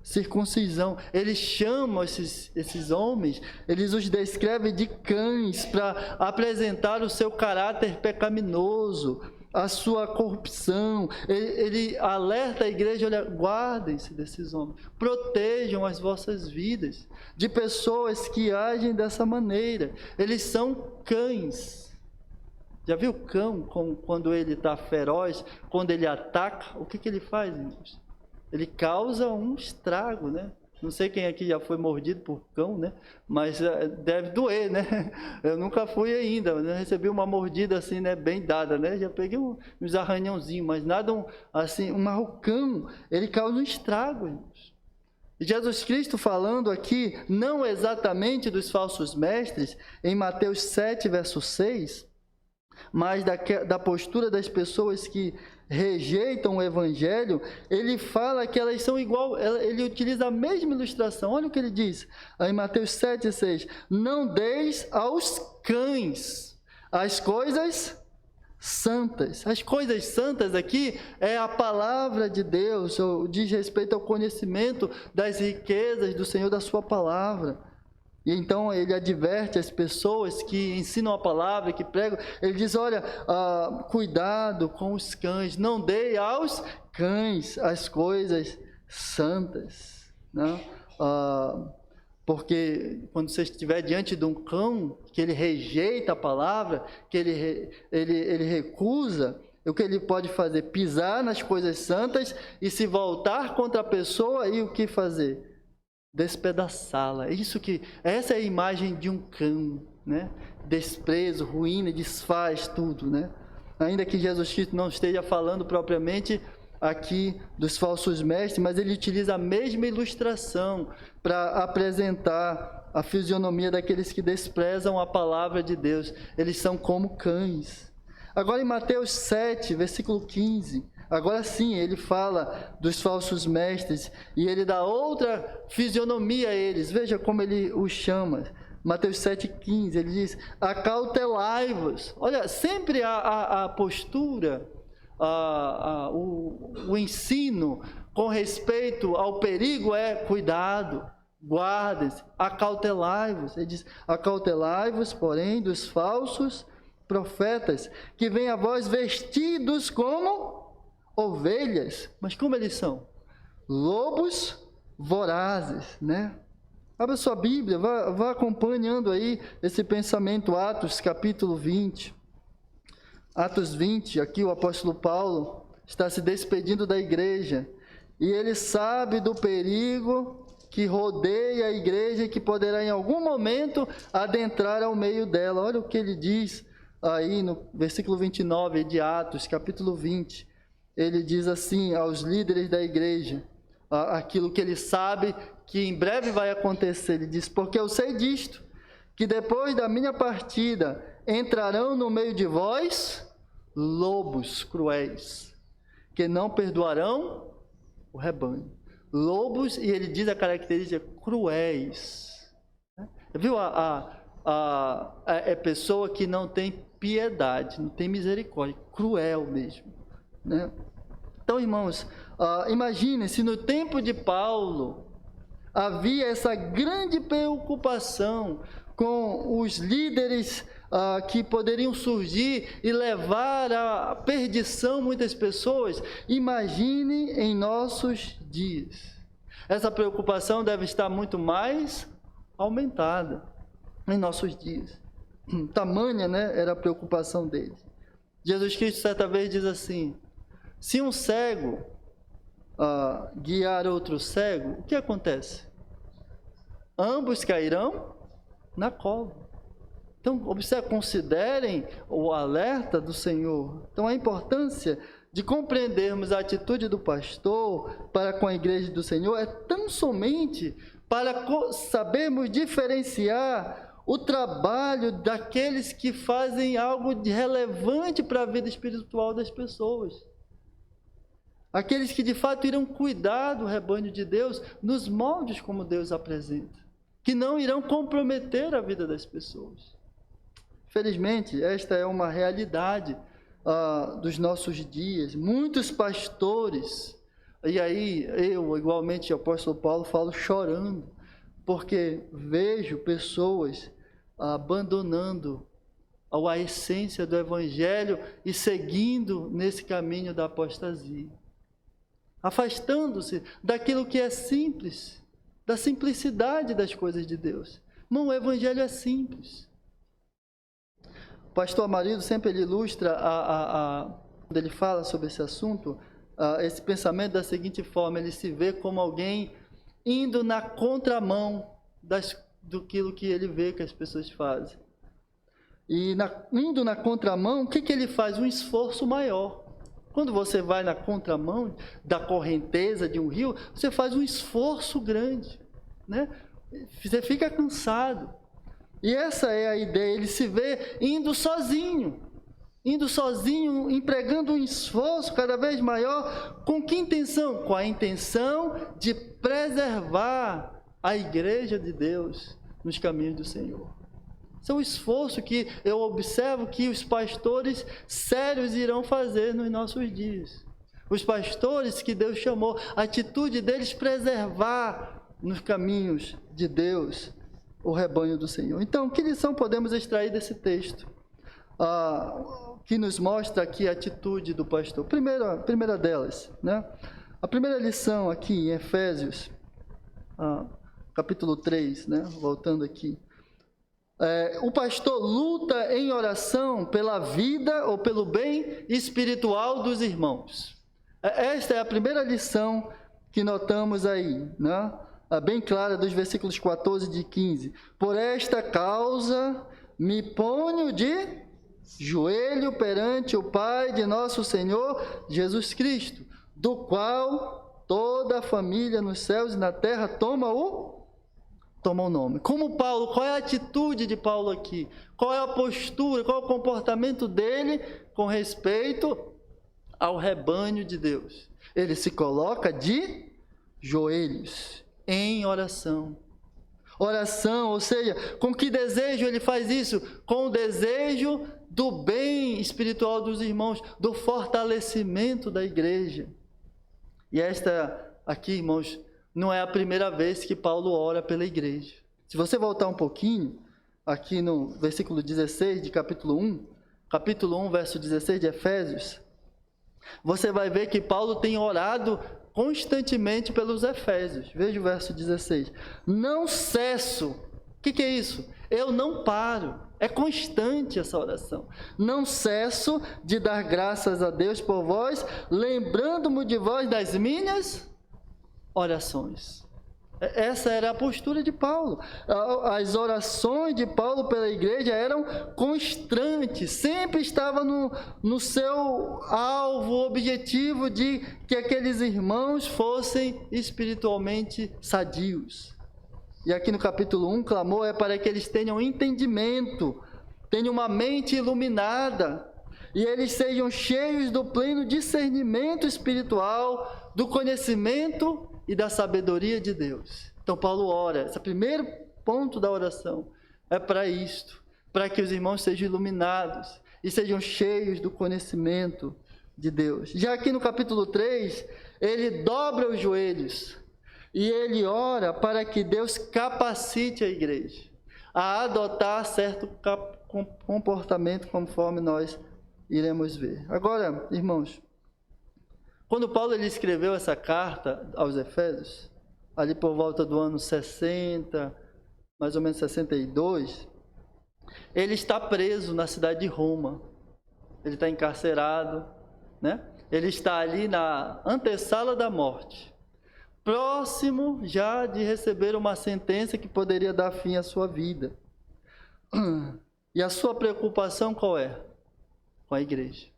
circuncisão. Eles chamam esses homens, eles os descrevem de cães para apresentar o seu caráter pecaminoso, a sua corrupção. Ele alerta a igreja, olha, guardem-se desses homens, protejam as vossas vidas de pessoas que agem dessa maneira. Eles são cães. Já viu o cão quando ele está feroz, quando ele ataca, o que ele faz, irmãos? Ele causa um estrago, né? Não sei quem aqui já foi mordido por cão, né? Mas deve doer, né? Eu nunca fui ainda, eu recebi uma mordida assim, né? Bem dada, né? Já peguei uns arranhãozinhos, mas nada assim, um marrocão, ele causa um estrago, irmãos. E Jesus Cristo falando aqui, não exatamente dos falsos mestres, em Mateus 7, verso 6, mas da postura das pessoas que rejeitam o Evangelho, ele fala que elas são igual, ele utiliza a mesma ilustração. Olha o que ele diz, em Mateus 7, 6, não deis aos cães as coisas santas. As coisas santas aqui é a palavra de Deus, ou diz respeito ao conhecimento das riquezas do Senhor, da sua palavra. E então ele adverte as pessoas que ensinam a palavra, que pregam, ele diz, olha, cuidado com os cães, não dê aos cães as coisas santas, né? Porque quando você estiver diante de um cão, que ele rejeita a palavra, que ele recusa, o que ele pode fazer? Pisar nas coisas santas e se voltar contra a pessoa, e o que fazer? Despedaçá-la. Essa é a imagem de um cão, né? Desprezo, ruína, desfaz tudo, né? Ainda que Jesus Cristo não esteja falando propriamente aqui dos falsos mestres, mas ele utiliza a mesma ilustração para apresentar a fisionomia daqueles que desprezam a palavra de Deus. Eles são como cães. Agora em Mateus 7, versículo 15, Agora sim, ele fala dos falsos mestres e ele dá outra fisionomia a eles. Veja como ele os chama. Mateus 7,15, ele diz: acautelai-vos. Olha, sempre a postura, o ensino com respeito ao perigo é cuidado, guardem-se, acautelai-vos. Ele diz: acautelai-vos, porém, dos falsos profetas, que vêm a vós vestidos como ovelhas. Mas como eles são? Lobos vorazes, né? Abra sua Bíblia, vá acompanhando aí esse pensamento, Atos capítulo 20. Atos 20, aqui o apóstolo Paulo está se despedindo da igreja, e ele sabe do perigo que rodeia a igreja e que poderá em algum momento adentrar ao meio dela. Olha o que ele diz aí no versículo 29 de Atos, capítulo 20. Ele diz assim aos líderes da igreja, aquilo que ele sabe que em breve vai acontecer. Ele diz: porque eu sei disto, que depois da minha partida entrarão no meio de vós lobos cruéis, que não perdoarão o rebanho. Lobos, e ele diz a característica cruéis. Viu? É pessoa que não tem piedade, não tem misericórdia, cruel mesmo, né? Então, irmãos, imagine se no tempo de Paulo havia essa grande preocupação com os líderes que poderiam surgir e levar à perdição muitas pessoas. Imagine em nossos dias. Essa preocupação deve estar muito mais aumentada em nossos dias. Tamanha, né, era a preocupação deles. Jesus Cristo certa vez diz assim: se um cego guiar outro cego, o que acontece? Ambos cairão na cova. Então, observe, considerem o alerta do Senhor. Então, a importância de compreendermos a atitude do pastor para com a igreja do Senhor é tão somente para sabermos diferenciar o trabalho daqueles que fazem algo de relevante para a vida espiritual das pessoas. Aqueles que de fato irão cuidar do rebanho de Deus nos moldes como Deus apresenta, que não irão comprometer a vida das pessoas. Felizmente, esta é uma realidade dos nossos dias. Muitos pastores, e aí eu, igualmente o apóstolo Paulo, falo chorando, porque vejo pessoas abandonando a essência do Evangelho e seguindo nesse caminho da apostasia, afastando-se daquilo que é simples, da simplicidade das coisas de Deus. Não, o Evangelho é simples. O pastor Amarido sempre ele ilustra, quando ele fala sobre esse assunto, esse pensamento da seguinte forma: ele se vê como alguém indo na contramão do que ele vê que as pessoas fazem. E indo na contramão, o que ele faz? Um esforço maior. Quando você vai na contramão da correnteza de um rio, você faz um esforço grande, né? Você fica cansado. E essa é a ideia, ele se vê indo sozinho, empregando um esforço cada vez maior. Com que intenção? Com a intenção de preservar a igreja de Deus nos caminhos do Senhor. Esse é o esforço que eu observo que os pastores sérios irão fazer nos nossos dias. Os pastores que Deus chamou, a atitude deles preservar nos caminhos de Deus o rebanho do Senhor. Então, que lição podemos extrair desse texto? Que nos mostra aqui a atitude do pastor. Primeira delas, né? A primeira lição aqui em Efésios, capítulo 3, né? Voltando aqui. O pastor luta em oração pela vida ou pelo bem espiritual dos irmãos. Esta é a primeira lição que notamos aí, né? Bem clara, dos versículos 14 e 15. Por esta causa me ponho de joelho perante o Pai de nosso Senhor Jesus Cristo, do qual toda a família nos céus e na terra toma o nome. Como Paulo, qual é a atitude de Paulo aqui? Qual é a postura, qual é o comportamento dele com respeito ao rebanho de Deus. Ele se coloca de joelhos, em oração. Oração, ou seja, com que desejo ele faz isso? Com o desejo do bem espiritual dos irmãos, do fortalecimento da igreja. E esta aqui, irmãos, não é a primeira vez que Paulo ora pela igreja. Se você voltar um pouquinho, aqui no versículo 16 de capítulo 1, verso 16 de Efésios, você vai ver que Paulo tem orado constantemente pelos efésios. Veja o verso 16. Não cesso. O que é isso? Eu não paro. É constante essa oração. Não cesso de dar graças a Deus por vós, lembrando-me de vós das minhas orações. Essa era a postura de Paulo. As orações de Paulo pela igreja eram constantes, sempre estava no seu alvo, objetivo de que aqueles irmãos fossem espiritualmente sadios. E aqui no capítulo 1, clamor é para que eles tenham entendimento, tenham uma mente iluminada, e eles sejam cheios do pleno discernimento espiritual, do conhecimento e da sabedoria de Deus. Então Paulo ora, esse primeiro ponto da oração é para isto, para que os irmãos sejam iluminados e sejam cheios do conhecimento de Deus. Já aqui no capítulo 3, ele dobra os joelhos e ele ora para que Deus capacite a igreja a adotar certo comportamento, conforme nós iremos ver. Agora, irmãos, quando Paulo ele escreveu essa carta aos Efésios, ali por volta do ano 60, mais ou menos 62, ele está preso na cidade de Roma. Ele está encarcerado, né? Ele está ali na antessala da morte, próximo já de receber uma sentença que poderia dar fim à sua vida. E a sua preocupação qual é? Com a igreja.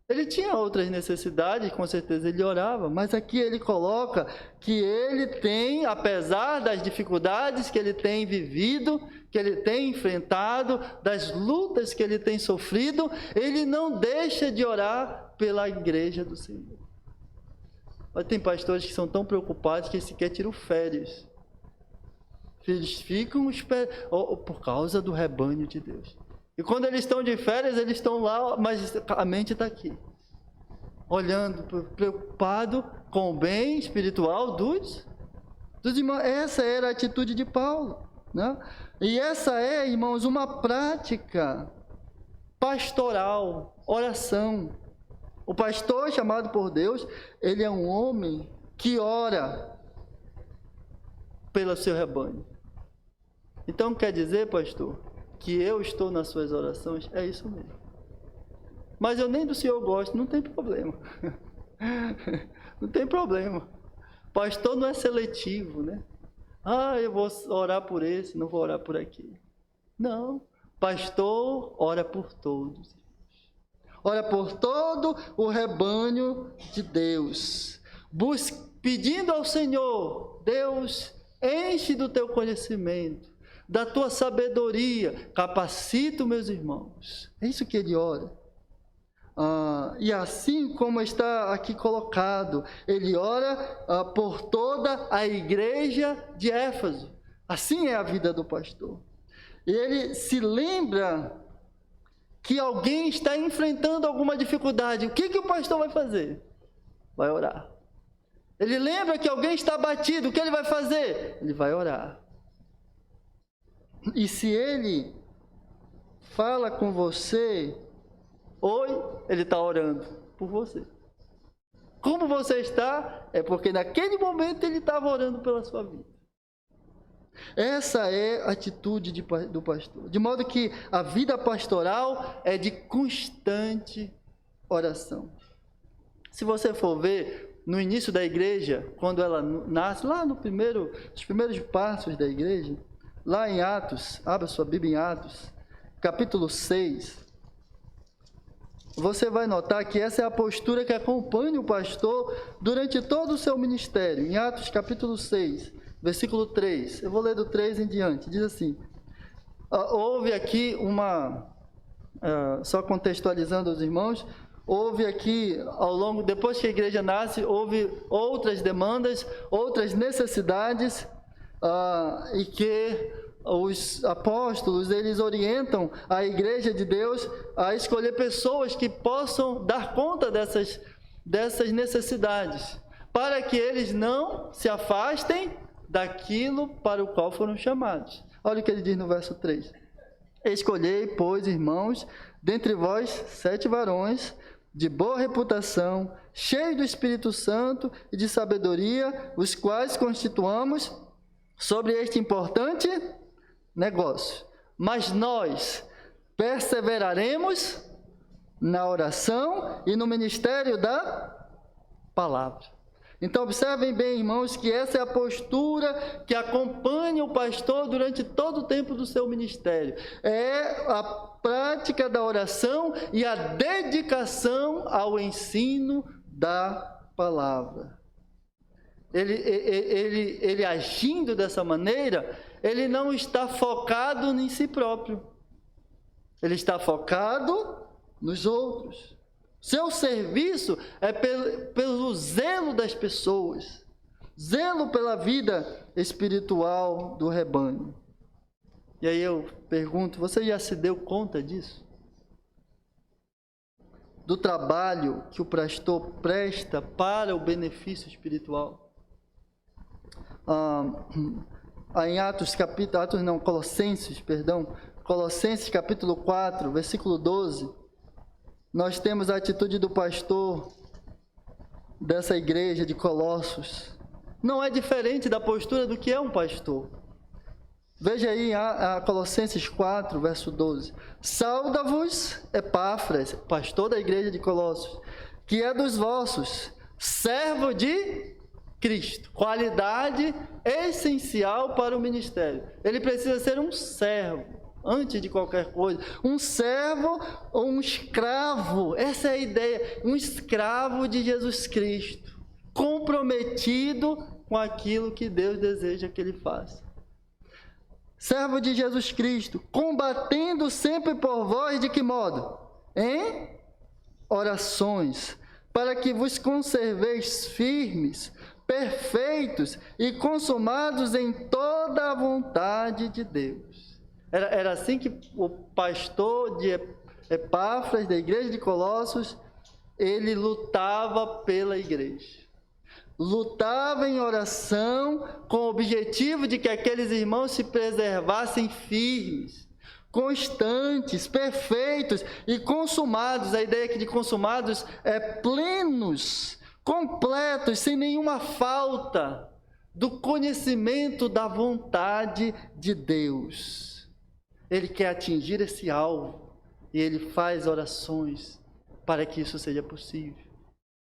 Ele tinha outras necessidades, com certeza ele orava, mas aqui ele coloca que ele tem, apesar das dificuldades que ele tem vivido, que ele tem enfrentado, das lutas que ele tem sofrido, ele não deixa de orar pela igreja do Senhor. Mas tem pastores que são tão preocupados que sequer tiram férias. Eles ficam por causa do rebanho de Deus. E quando eles estão de férias, eles estão lá, mas a mente está aqui. Olhando, preocupado com o bem espiritual dos irmãos. Essa era a atitude de Paulo, né? E essa é, irmãos, uma prática pastoral, oração. O pastor chamado por Deus, ele é um homem que ora pelo seu rebanho. Então quer dizer, pastor, que eu estou nas suas orações? É isso mesmo. Mas eu nem do Senhor gosto, não tem problema. Não tem problema. Pastor não é seletivo, né? Eu vou orar por esse, não vou orar por aquele. Não. Pastor ora por todos. Ora por todo o rebanho de Deus. Pedindo ao Senhor, Deus, enche do teu conhecimento, da tua sabedoria, capacita os meus irmãos. É isso que ele ora. E assim como está aqui colocado, ele ora por toda a igreja de Éfeso. Assim é a vida do pastor. Ele se lembra que alguém está enfrentando alguma dificuldade. O que o pastor vai fazer? Vai orar. Ele lembra que alguém está abatido. O que ele vai fazer? Ele vai orar. E se ele fala com você, ele está orando por você. Como você está? É porque naquele momento ele estava orando pela sua vida. Essa é a atitude do pastor. De modo que a vida pastoral é de constante oração. Se você for ver, no início da igreja, quando ela nasce, lá nos primeiros passos da igreja, lá em Atos, abra sua Bíblia em Atos, capítulo 6, você vai notar que essa é a postura que acompanha o pastor durante todo o seu ministério. Em Atos capítulo 6, versículo 3, eu vou ler do 3 em diante, diz assim: houve aqui só contextualizando os irmãos, houve aqui, depois que a igreja nasce, houve outras demandas, outras necessidades, e que os apóstolos, eles orientam a igreja de Deus a escolher pessoas que possam dar conta dessas necessidades, para que eles não se afastem daquilo para o qual foram chamados. Olha o que ele diz no verso 3. Escolhei, pois, irmãos, dentre vós 7 varões de boa reputação, cheios do Espírito Santo e de sabedoria, os quais constituamos sobre este importante negócio. Mas nós perseveraremos na oração e no ministério da palavra. Então, observem bem, irmãos, que essa é a postura que acompanha o pastor durante todo o tempo do seu ministério. É a prática da oração e a dedicação ao ensino da palavra. Ele agindo dessa maneira, ele não está focado em si próprio. Ele está focado nos outros. Seu serviço é pelo zelo das pessoas, zelo pela vida espiritual do rebanho. E aí eu pergunto, você já se deu conta disso? Do trabalho que o pastor presta para o benefício espiritual? Em Colossenses capítulo 4, versículo 12, nós temos a atitude do pastor dessa igreja de Colossos. Não é diferente da postura do que é um pastor. Veja aí a Colossenses 4, verso 12. Sauda-vos, Epáfras, pastor da igreja de Colossos, que é dos vossos, servo de Cristo. Qualidade essencial para o ministério. Ele precisa ser um servo. Antes de qualquer coisa, um servo ou um escravo, essa é a ideia, um escravo de Jesus Cristo, comprometido com aquilo que Deus deseja que ele faça. Servo de Jesus Cristo, combatendo sempre por vós, de que modo? Em orações, para que vos conserveis firmes, perfeitos e consumados em toda a vontade de Deus. Era assim que o pastor de Epáfras, da igreja de Colossos, ele lutava pela igreja. Lutava em oração com o objetivo de que aqueles irmãos se preservassem firmes, constantes, perfeitos e consumados. A ideia aqui de consumados é plenos, completos, sem nenhuma falta do conhecimento da vontade de Deus. Ele quer atingir esse alvo e ele faz orações para que isso seja possível.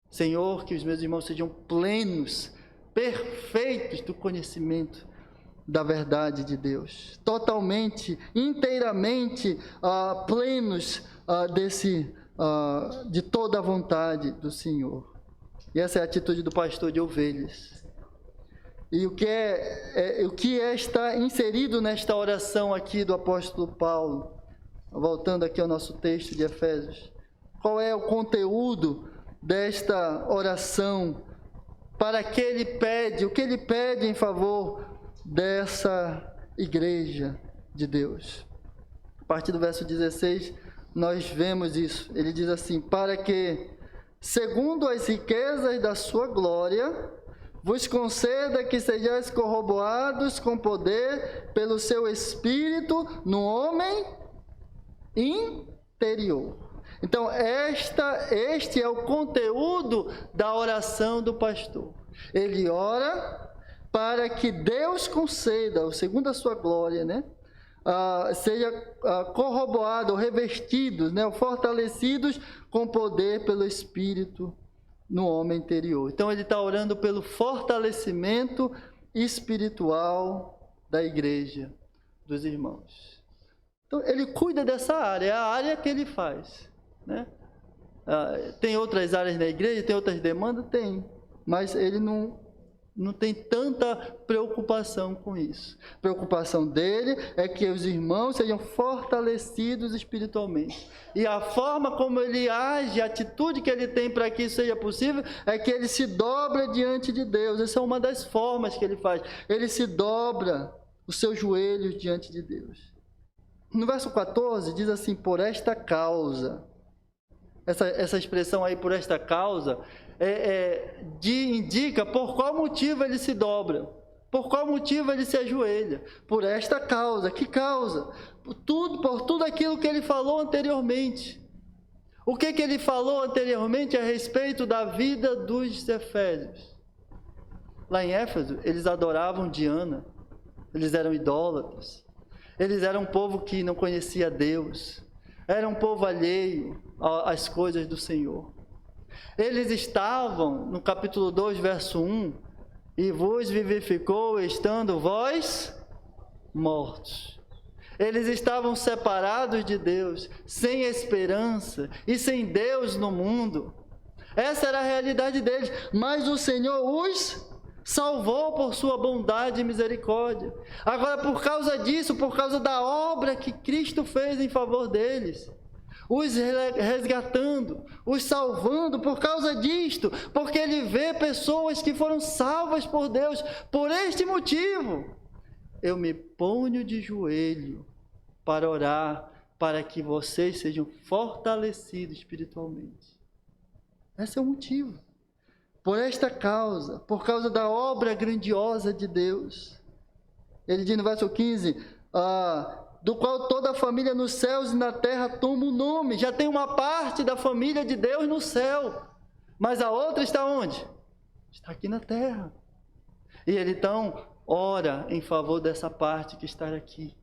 Senhor, que os meus irmãos sejam plenos, perfeitos do conhecimento da verdade de Deus, totalmente, inteiramente plenos de toda a vontade do Senhor. E essa é a atitude do pastor de ovelhas. E o que está inserido nesta oração aqui do apóstolo Paulo? Voltando aqui ao nosso texto de Efésios. Qual é o conteúdo desta oração? Para que ele pede? O que ele pede em favor dessa igreja de Deus? A partir do verso 16, nós vemos isso. Ele diz assim: para que, segundo as riquezas da sua glória, vos conceda que sejais corroborados com poder pelo seu Espírito no homem interior. Então, este é o conteúdo da oração do pastor. Ele ora para que Deus conceda, segundo a sua glória, seja corroborado, revestidos, fortalecidos com poder pelo Espírito no homem interior. Então ele está orando pelo fortalecimento espiritual da igreja, dos irmãos. Então ele cuida dessa área, é a área que ele faz, tem outras áreas na igreja, tem outras demandas? Tem, mas ele não não tem tanta preocupação com isso. A preocupação dele é que os irmãos sejam fortalecidos espiritualmente. E a forma como ele age, a atitude que ele tem para que isso seja possível, é que ele se dobra diante de Deus. Essa é uma das formas que ele faz. Ele se dobra os seus joelhos diante de Deus. No verso 14 diz assim, por esta causa. Essa expressão aí, por esta causa, indica por qual motivo ele se dobra, por qual motivo ele se ajoelha. Por esta causa. Que causa? Por tudo aquilo que ele falou anteriormente. O que ele falou anteriormente a respeito da vida dos efésios? Lá em Éfeso, eles adoravam Diana, eles eram idólatras, eles eram um povo que não conhecia Deus, era um povo alheio às coisas do Senhor. Eles estavam, no capítulo 2, verso 1, e vos vivificou estando vós mortos. Eles estavam separados de Deus, sem esperança e sem Deus no mundo. Essa era a realidade deles, mas o Senhor os salvou por sua bondade e misericórdia. Agora, por causa disso, por causa da obra que Cristo fez em favor deles, os resgatando, os salvando, por causa disto, porque ele vê pessoas que foram salvas por Deus. Por este motivo, eu me ponho de joelho para orar, para que vocês sejam fortalecidos espiritualmente. Esse é o motivo. Por esta causa, por causa da obra grandiosa de Deus. Ele diz no verso 15, do qual toda a família nos céus e na terra toma o nome. Já tem uma parte da família de Deus no céu, mas a outra está onde? Está aqui na terra. E ele então ora em favor dessa parte que está aqui.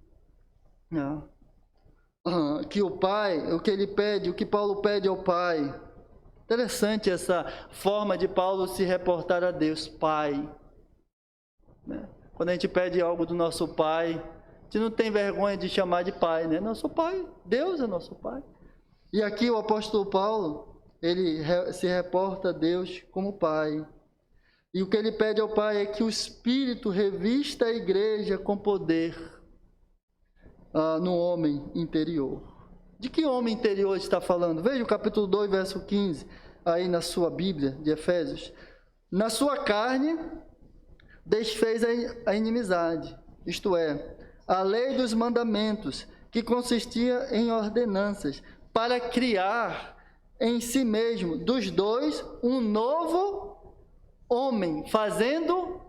Que o Pai, o que ele pede, o que Paulo pede ao Pai. Interessante essa forma de Paulo se reportar a Deus, Pai. Quando a gente pede algo do nosso Pai, a gente não tem vergonha de chamar de Pai, né? Nosso Pai, Deus é nosso Pai. E aqui o apóstolo Paulo, ele se reporta a Deus como Pai. E o que ele pede ao Pai é que o Espírito revista a igreja com poder no homem interior. De que homem interior está falando? Veja o capítulo 2, verso 15, aí na sua Bíblia de Efésios. Na sua carne desfez a inimizade, isto é, a lei dos mandamentos, que consistia em ordenanças, para criar em si mesmo, dos dois, um novo homem, fazendo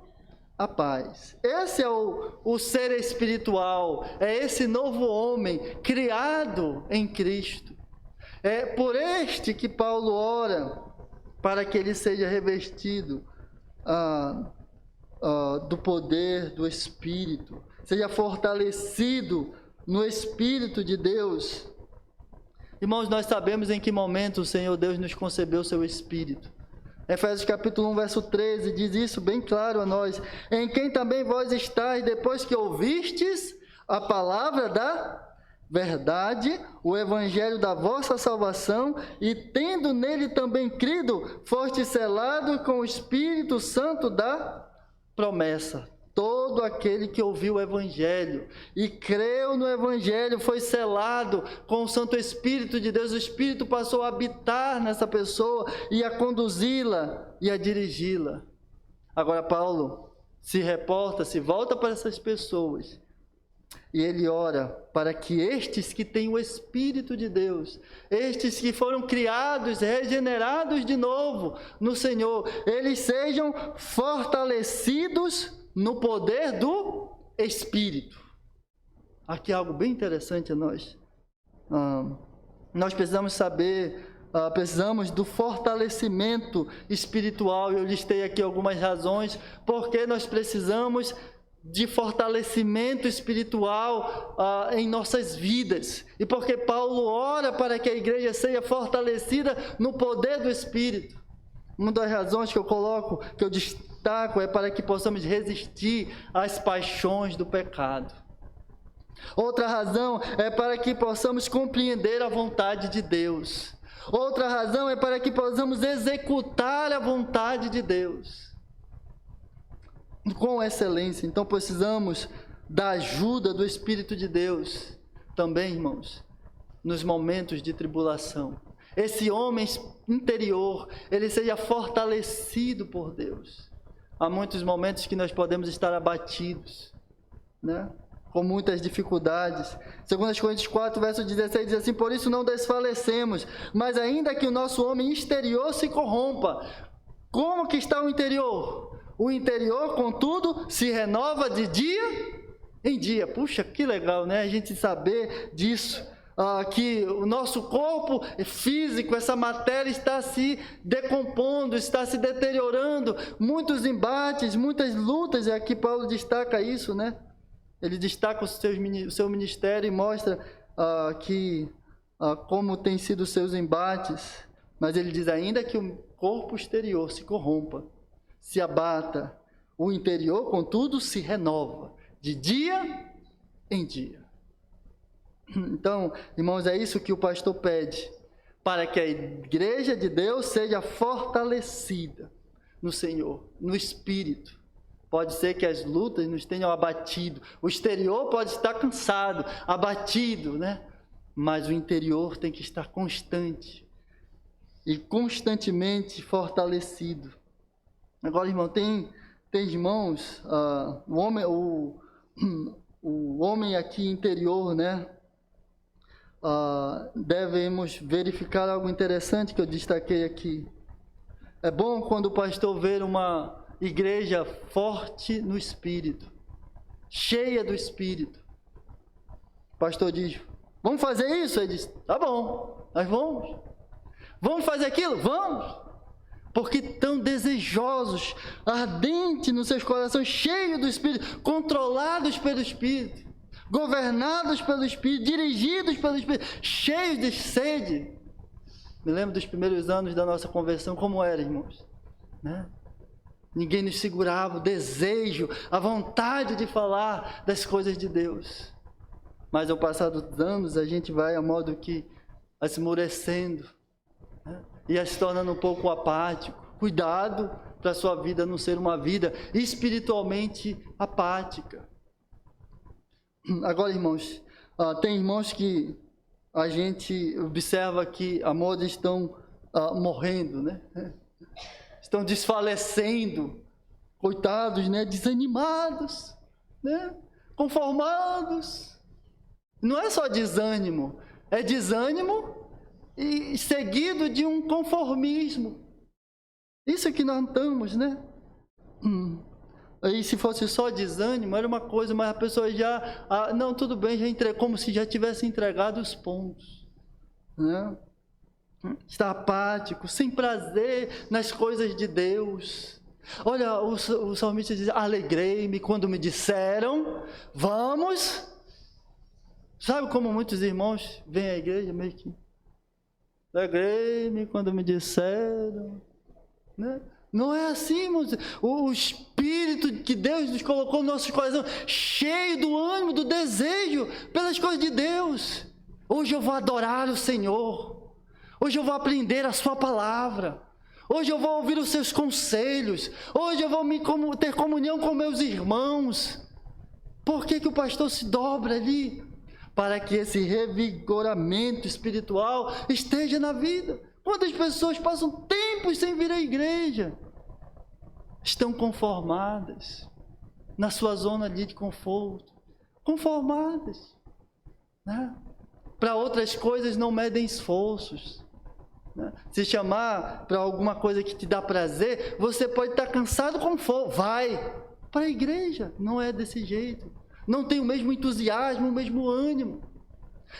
a paz. Esse é o ser espiritual, é esse novo homem criado em Cristo. É por este que Paulo ora, para que ele seja revestido do poder do Espírito, seja fortalecido no Espírito de Deus. Irmãos, nós sabemos em que momento o Senhor Deus nos concebeu o seu Espírito. Efésios capítulo 1, verso 13, diz isso bem claro a nós. Em quem também vós estáis, depois que ouvistes a palavra da verdade, o evangelho da vossa salvação, e tendo nele também crido, foste selado com o Espírito Santo da promessa. Todo aquele que ouviu o Evangelho e creu no Evangelho foi selado com o Santo Espírito de Deus. O Espírito passou a habitar nessa pessoa e a conduzi-la e a dirigi-la. Agora Paulo se volta para essas pessoas e ele ora para que estes que têm o Espírito de Deus, estes que foram criados, regenerados de novo no Senhor, eles sejam fortalecidos no poder do Espírito. Aqui é algo bem interessante a nós. Nós precisamos saber, precisamos do fortalecimento espiritual. Eu listei aqui algumas razões porque nós precisamos de fortalecimento espiritual em nossas vidas. E porque Paulo ora para que a igreja seja fortalecida no poder do Espírito. Uma das razões que eu coloco, que eu destaco, é para que possamos resistir às paixões do pecado. Outra razão é para que possamos compreender a vontade de Deus. Outra razão é para que possamos executar a vontade de Deus. com excelência. Então precisamos da ajuda do Espírito de Deus também, irmãos, nos momentos de tribulação. Esse homem interior, ele seja fortalecido por Deus. Há muitos momentos que nós podemos estar abatidos, né? Com muitas dificuldades. 2 Coríntios 4, verso 16, diz assim: por isso não desfalecemos, mas ainda que o nosso homem exterior se corrompa. Como que está o interior? O interior, contudo, se renova de dia em dia. Puxa, que legal, né? A gente saber disso. Que o nosso corpo físico, essa matéria está se decompondo, está se deteriorando. Muitos embates, muitas lutas, e aqui Paulo destaca isso, né? Ele destaca o seu ministério e mostra como tem sido os seus embates. Mas ele diz ainda que o corpo exterior se corrompa, se abata, o interior, contudo, se renova de dia em dia. Então, irmãos, é isso que o pastor pede, para que a igreja de Deus seja fortalecida no Senhor, no Espírito. Pode ser que as lutas nos tenham abatido, o exterior pode estar cansado, abatido, né? Mas o interior tem que estar constante e constantemente fortalecido. Agora, irmão, tem irmãos, o homem aqui interior, né? Devemos verificar algo interessante que eu destaquei aqui. É bom quando o pastor vê uma igreja forte no Espírito, cheia do Espírito. O pastor diz: vamos fazer isso? Ele diz: tá bom, nós vamos. Vamos fazer aquilo? Vamos. Porque tão desejosos, ardentes nos seus corações, cheios do Espírito, controlados pelo Espírito, governados pelo Espírito, dirigidos pelo Espírito, cheios de sede. Me lembro dos primeiros anos da nossa conversão, como era, irmãos, né? Ninguém nos segurava, o desejo, a vontade de falar das coisas de Deus. Mas ao passar dos anos, a gente vai a modo que esmorecendo, né? E se tornando um pouco apático. Cuidado para a sua vida não ser uma vida espiritualmente apática. Agora, irmãos, tem irmãos que a gente observa que a moda estão morrendo, né? Estão desfalecendo, coitados, né? Desanimados, né? Conformados. Não é só desânimo, é desânimo e seguido de um conformismo. Isso que nós estamos, né? Aí se fosse só desânimo, era uma coisa, mas a pessoa já, não, tudo bem, já entregou, como se já tivesse entregado os pontos, né? Está apático, sem prazer nas coisas de Deus. Olha, o salmista diz: alegrei-me quando me disseram, vamos. Sabe como muitos irmãos vêm à igreja meio que: alegrei-me quando me disseram, né? Não é assim, irmãos. O Espírito que Deus nos colocou no nosso coração, cheio do ânimo, do desejo pelas coisas de Deus. Hoje eu vou adorar o Senhor. Hoje eu vou aprender a sua palavra. Hoje eu vou ouvir os seus conselhos. Hoje eu vou ter comunhão com meus irmãos. Por que o pastor se dobra ali? Para que esse revigoramento espiritual esteja na vida. Quantas pessoas passam tempos sem vir à igreja? Estão conformadas na sua zona ali de conforto. Conformadas, né? Para outras coisas não medem esforços, né? Se chamar para alguma coisa que te dá prazer, você pode estar cansado com fome. Vai para a igreja. Não é desse jeito. Não tem o mesmo entusiasmo, o mesmo ânimo.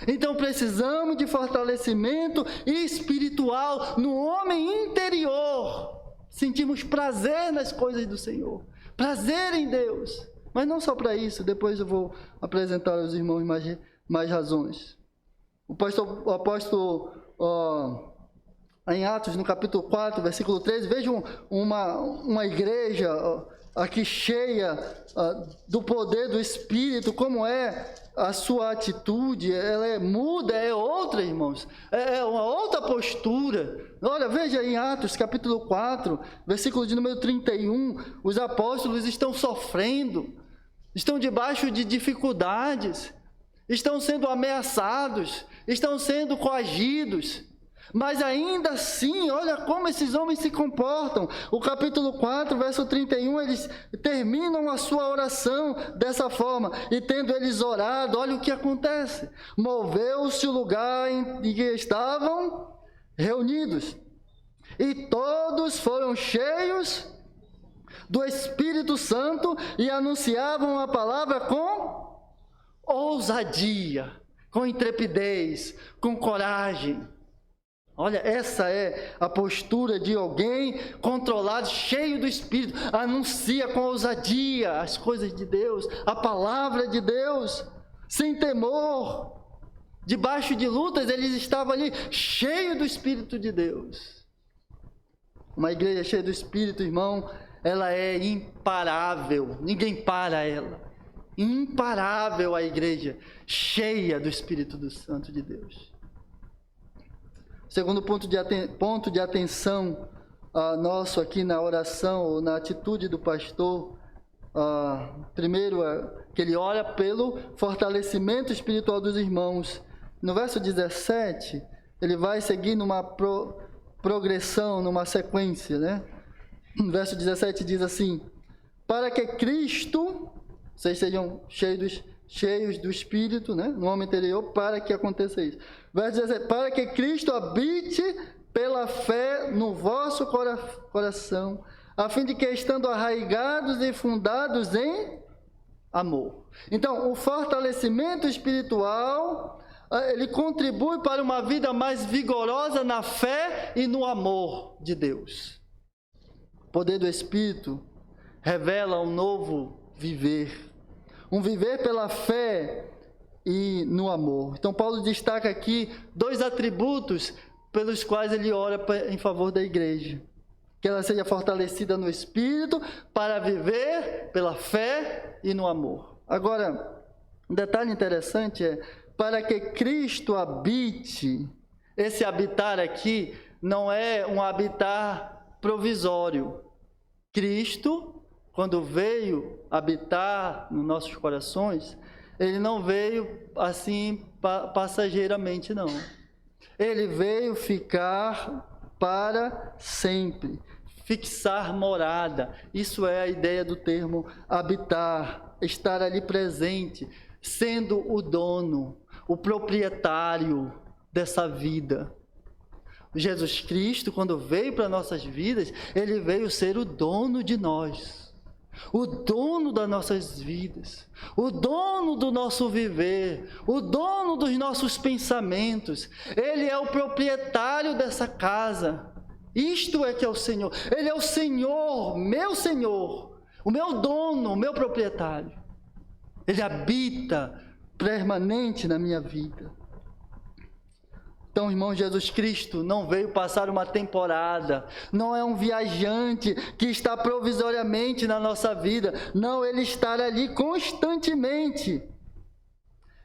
Então precisamos de fortalecimento espiritual no homem interior. Sentimos prazer nas coisas do Senhor, prazer em Deus. Mas não só para isso, depois eu vou apresentar aos irmãos mais razões. O apóstolo, em Atos, no capítulo 4, versículo 13, vejam uma igreja aqui cheia do poder do Espírito, como é a sua atitude, ela muda, é outra, irmãos, é uma outra postura. Olha, veja em Atos capítulo 4, versículo de número 31, os apóstolos estão sofrendo, estão debaixo de dificuldades, estão sendo ameaçados, estão sendo coagidos, mas ainda assim, olha como esses homens se comportam. O capítulo 4, verso 31, eles terminam a sua oração dessa forma. E tendo eles orado, olha o que acontece. Moveu-se o lugar em que estavam reunidos. E todos foram cheios do Espírito Santo e anunciavam a palavra com ousadia, com intrepidez, com coragem. Olha, essa é a postura de alguém controlado, cheio do Espírito, anuncia com ousadia as coisas de Deus, a palavra de Deus, sem temor. Debaixo de lutas, eles estavam ali, cheios do Espírito de Deus. Uma igreja cheia do Espírito, irmão, ela é imparável, ninguém para ela. Imparável a igreja, cheia do Espírito do Santo de Deus. Segundo ponto de atenção nosso aqui na oração, ou na atitude do pastor, primeiro, que ele ora pelo fortalecimento espiritual dos irmãos. No verso 17, ele vai seguir numa progressão, numa sequência, né? No verso 17 diz assim: para que Cristo, vocês sejam cheios do Espírito, né? No homem interior, para que aconteça isso. Verso 17, para que Cristo habite pela fé no vosso coração, a fim de que, estando arraigados e fundados em amor. Então, o fortalecimento espiritual, ele contribui para uma vida mais vigorosa na fé e no amor de Deus. O poder do Espírito revela um novo viver, um viver pela fé e no amor. Então Paulo destaca aqui 2 atributos pelos quais ele ora em favor da igreja: que ela seja fortalecida no Espírito para viver pela fé e no amor. Agora, um detalhe interessante é: para que Cristo habite. Esse habitar aqui não é um habitar provisório. Cristo, quando veio habitar nos nossos corações, ele não veio assim passageiramente, não. Ele veio ficar para sempre, fixar morada. Isso é a ideia do termo habitar, estar ali presente, sendo o dono, o proprietário dessa vida. Jesus Cristo, quando veio para nossas vidas, ele veio ser o dono de nós. O dono das nossas vidas, o dono do nosso viver, o dono dos nossos pensamentos. Ele é o proprietário dessa casa. Isto é que é o Senhor. Ele é o Senhor, o meu dono, o meu proprietário. Ele habita permanente na minha vida. Então, irmão, Jesus Cristo não veio passar uma temporada, não é um viajante que está provisoriamente na nossa vida. Não, ele está ali constantemente.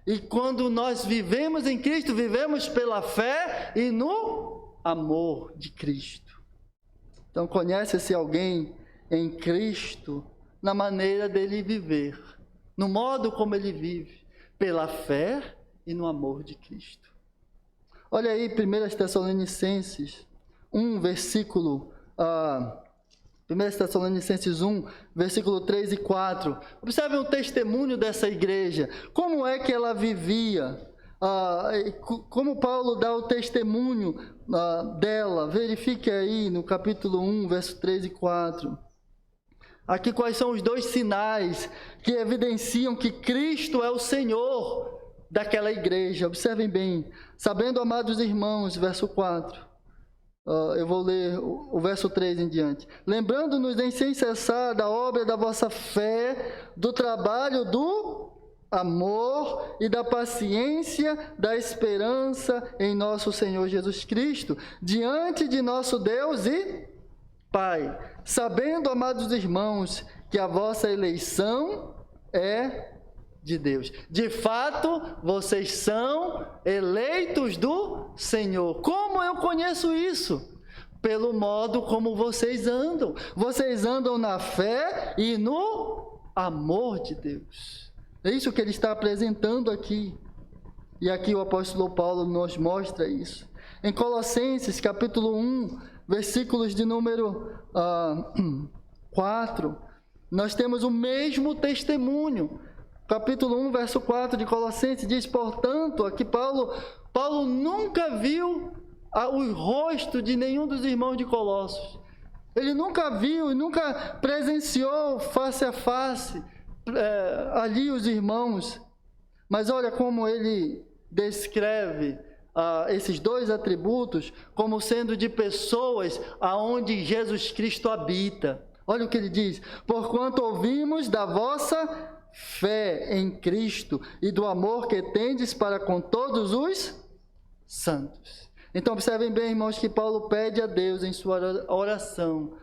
E quando nós vivemos em Cristo, vivemos pela fé e no amor de Cristo. Então, conhece-se alguém em Cristo na maneira dele viver, no modo como ele vive, pela fé e no amor de Cristo. Olha aí, 1 Tessalonicenses 1, versículo 1 Tessalonicenses 1, versículo 3 e 4. Observem o testemunho dessa igreja. Como é que ela vivia? Como Paulo dá o testemunho dela. Verifique aí no capítulo 1, verso 3 e 4. Aqui quais são os 2 sinais que evidenciam que Cristo é o Senhor daquela igreja. Observem bem: sabendo, amados irmãos, verso 4, eu vou ler o verso 3 em diante. Lembrando-nos em sem cessar da obra da vossa fé, do trabalho do amor e da paciência, da esperança em nosso Senhor Jesus Cristo, diante de nosso Deus e Pai. Sabendo, amados irmãos, que a vossa eleição é de Deus. De fato, vocês são eleitos do Senhor. Como eu conheço isso? Pelo modo como vocês andam. Vocês andam na fé e no amor de Deus. É isso que ele está apresentando aqui. E aqui o apóstolo Paulo nos mostra isso. Em Colossenses, capítulo 1, versículos de número 4, nós temos o mesmo testemunho. Capítulo 1, verso 4 de Colossenses diz, portanto, aqui Paulo nunca viu o rosto de nenhum dos irmãos de Colossos. Ele nunca viu, nunca presenciou face a face ali os irmãos. Mas olha como ele descreve esses dois atributos como sendo de pessoas aonde Jesus Cristo habita. Olha o que ele diz: porquanto ouvimos da vossa fé em Cristo e do amor que tendes para com todos os santos. Então observem bem, irmãos, que Paulo pede a Deus em sua oração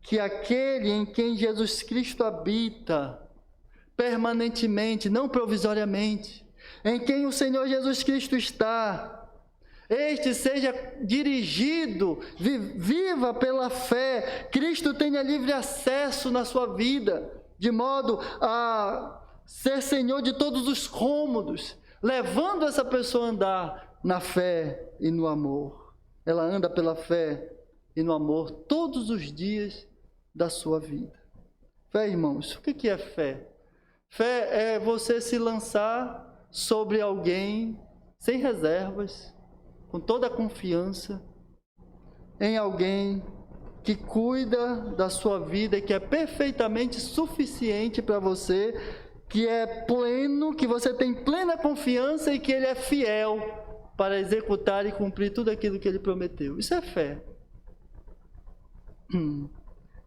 que aquele em quem Jesus Cristo habita permanentemente, não provisoriamente, em quem o Senhor Jesus Cristo está, este seja dirigido, viva pela fé, Cristo tenha livre acesso na sua vida, de modo a ser Senhor de todos os cômodos, levando essa pessoa a andar na fé e no amor. Ela anda pela fé e no amor todos os dias da sua vida. Fé, irmãos, o que é fé? Fé é você se lançar sobre alguém sem reservas, com toda a confiança, em alguém que cuida da sua vida e que é perfeitamente suficiente para você, que é pleno, que você tem plena confiança e que ele é fiel para executar e cumprir tudo aquilo que ele prometeu. Isso é fé.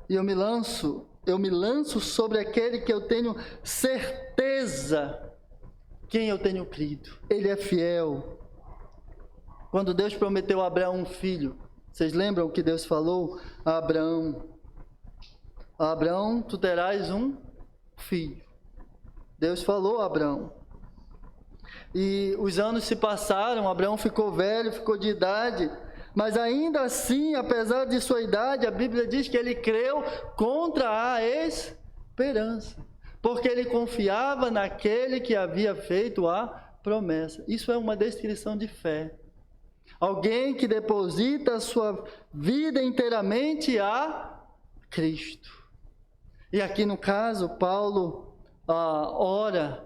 E eu me lanço sobre aquele que eu tenho certeza quem eu tenho crido. Ele é fiel. Quando Deus prometeu a Abraão um filho, vocês lembram o que Deus falou a Abraão? Abraão, tu terás um filho. Deus falou a Abraão. E os anos se passaram, Abraão ficou velho, ficou de idade, mas ainda assim, apesar de sua idade, a Bíblia diz que ele creu contra a esperança, porque ele confiava naquele que havia feito a promessa. Isso é uma descrição de fé. Alguém que deposita a sua vida inteiramente a Cristo. E aqui no caso, Paulo ora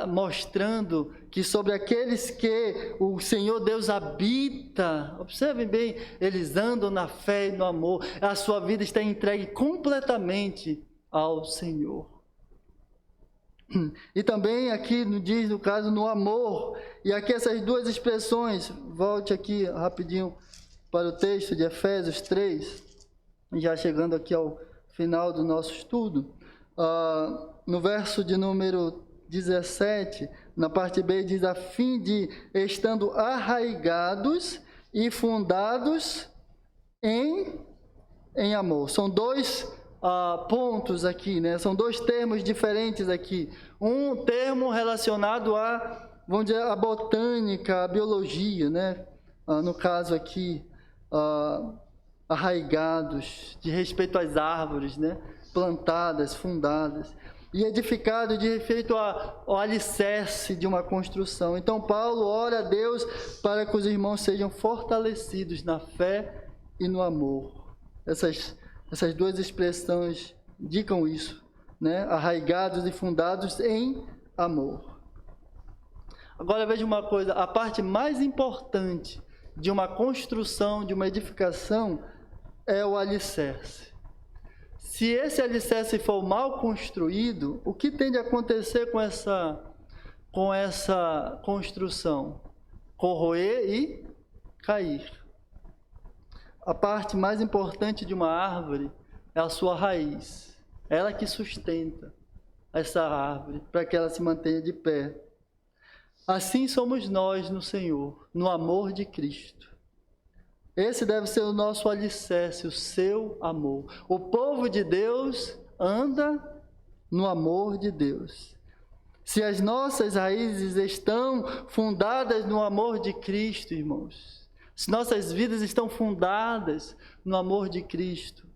mostrando que sobre aqueles que o Senhor Deus habita, observem bem, eles andam na fé e no amor, a sua vida está entregue completamente ao Senhor. E também aqui diz, no caso, no amor, e aqui essas duas expressões, volte aqui rapidinho para o texto de Efésios 3, já chegando aqui ao final do nosso estudo, no verso de número 17, na parte B diz, a fim de, estando arraigados e fundados em amor. São dois pontos aqui, né? São dois termos diferentes aqui. Um termo relacionado vamos dizer, a botânica, a biologia, né? No caso aqui, arraigados, de respeito às árvores, né? Plantadas, fundadas. E edificado de respeito ao alicerce de uma construção. Então Paulo ora a Deus para que os irmãos sejam fortalecidos na fé e no amor. Essas duas expressões indicam isso, né? Arraigados e fundados em amor. Agora veja uma coisa, a parte mais importante de uma construção, de uma edificação, é o alicerce. Se esse alicerce for mal construído, o que tende a acontecer com essa construção? Corroer e cair. A parte mais importante de uma árvore é a sua raiz. Ela que sustenta essa árvore para que ela se mantenha de pé. Assim somos nós no Senhor, no amor de Cristo. Esse deve ser o nosso alicerce, o seu amor. O povo de Deus anda no amor de Deus. Se as nossas raízes estão fundadas no amor de Cristo, irmãos, se nossas vidas estão fundadas no amor de Cristo,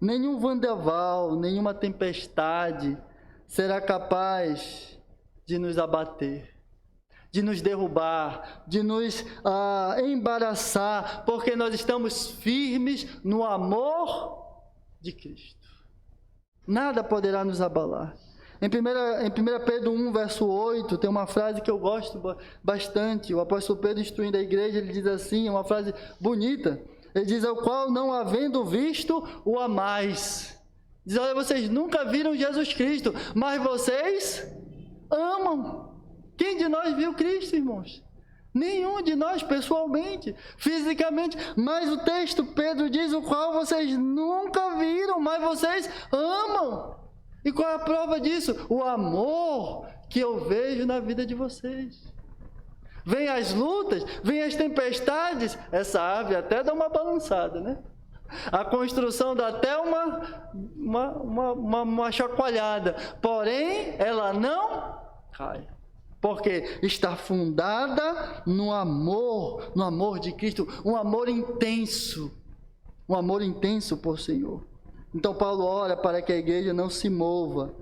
nenhum vendaval, nenhuma tempestade será capaz de nos abater, de nos derrubar, de nos embaraçar, porque nós estamos firmes no amor de Cristo. Nada poderá nos abalar. Em 1 Pedro 1, verso 8, tem uma frase que eu gosto bastante. O apóstolo Pedro, instruindo a igreja, ele diz assim, uma frase bonita. Ele diz, ao qual não havendo visto, o amais. Diz, olha, vocês nunca viram Jesus Cristo, mas vocês amam. Quem de nós viu Cristo, irmãos? Nenhum de nós pessoalmente, fisicamente, mas o texto, Pedro diz, o qual vocês nunca viram, mas vocês amam. E qual é a prova disso? O amor que eu vejo na vida de vocês. Vem as lutas, vem as tempestades, essa ave até dá uma balançada, né? A construção dá até uma chacoalhada, porém ela não cai. Porque está fundada no amor de Cristo, um amor intenso por Senhor. Então Paulo ora para que a igreja não se mova,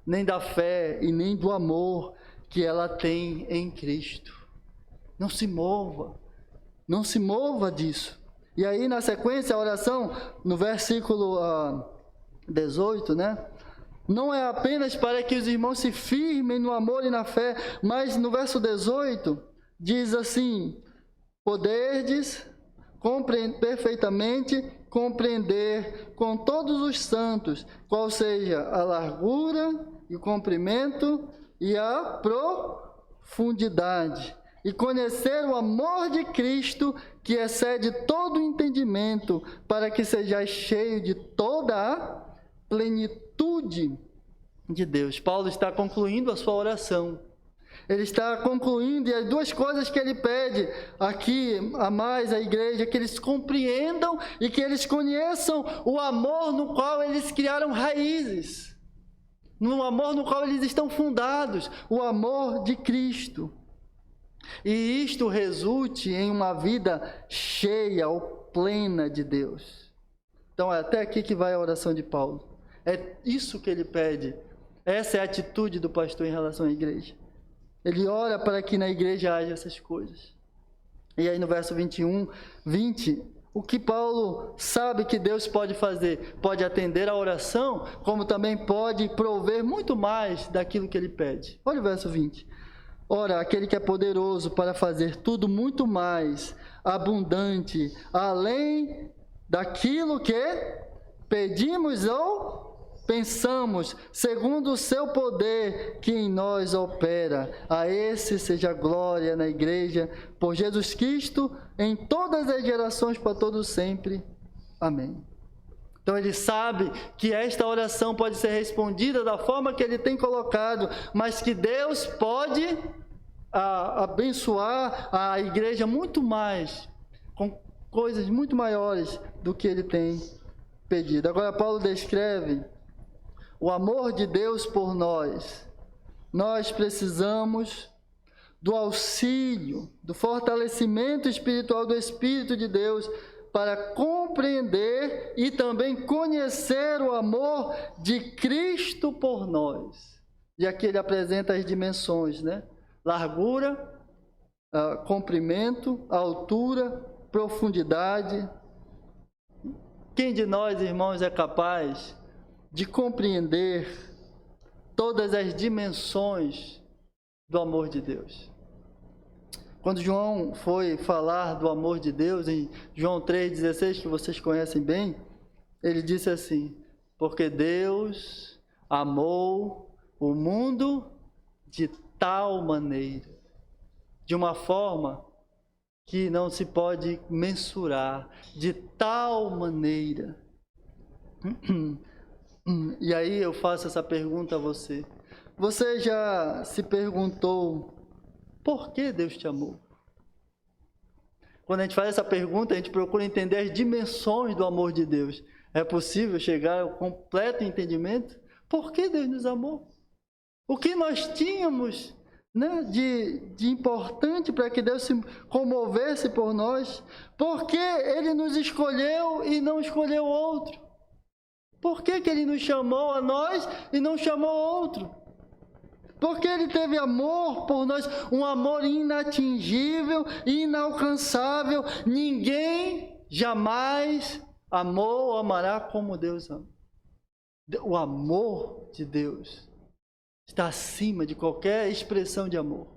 nem da fé e nem do amor que ela tem em Cristo. Não se mova disso. E aí na sequência a oração, no versículo 18, né? Não é apenas para que os irmãos se firmem no amor e na fé, mas no verso 18 diz assim, poderdes perfeitamente compreender com todos os santos, qual seja a largura e o comprimento e a profundidade, e conhecer o amor de Cristo, que excede todo o entendimento, para que sejais cheio de toda a plenitude de Deus. Paulo está concluindo a sua oração. Ele está concluindo, e as duas coisas que ele pede aqui a mais à igreja, que eles compreendam e que eles conheçam o amor no qual eles criaram raízes, no amor no qual eles estão fundados, o amor de Cristo. E isto resulte em uma vida cheia ou plena de Deus. Então é até aqui que vai a oração de Paulo. É isso que ele pede. Essa é a atitude do pastor em relação à igreja. Ele ora para que na igreja haja essas coisas. E aí no verso 21, 20, o que Paulo sabe que Deus pode fazer? Pode atender a oração, como também pode prover muito mais daquilo que ele pede. Olha o verso 20. Ora, aquele que é poderoso para fazer tudo muito mais abundante, além daquilo que pedimos ou pensamos, segundo o seu poder que em nós opera. A esse seja a glória na igreja, por Jesus Cristo, em todas as gerações, para todos sempre. Amém. Então ele sabe que esta oração pode ser respondida da forma que ele tem colocado, mas que Deus pode abençoar a igreja muito mais, com coisas muito maiores do que ele tem pedido. Agora Paulo descreve o amor de Deus por nós. Nós precisamos do auxílio, do fortalecimento espiritual do Espírito de Deus para compreender e também conhecer o amor de Cristo por nós. E aqui ele apresenta as dimensões, né? Largura, comprimento, altura, profundidade. Quem de nós, irmãos, é capaz de compreender todas as dimensões do amor de Deus? Quando João foi falar do amor de Deus, em João 3,16, que vocês conhecem bem, ele disse assim: porque Deus amou o mundo de tal maneira, de uma forma que não se pode mensurar, de tal maneira. E aí eu faço essa pergunta a você. Você já se perguntou por que Deus te amou? Quando a gente faz essa pergunta, a gente procura entender as dimensões do amor de Deus. é possível chegar ao completo entendimento por que Deus nos amou. O que nós tínhamos, né, de importante para que Deus se comovesse por nós? Por que Ele nos escolheu e não escolheu outro? Por que Ele nos chamou a nós e não chamou outro? Porque Ele teve amor por nós, um amor inatingível, inalcançável. Ninguém jamais amou ou amará como Deus ama. O amor de Deus está acima de qualquer expressão de amor.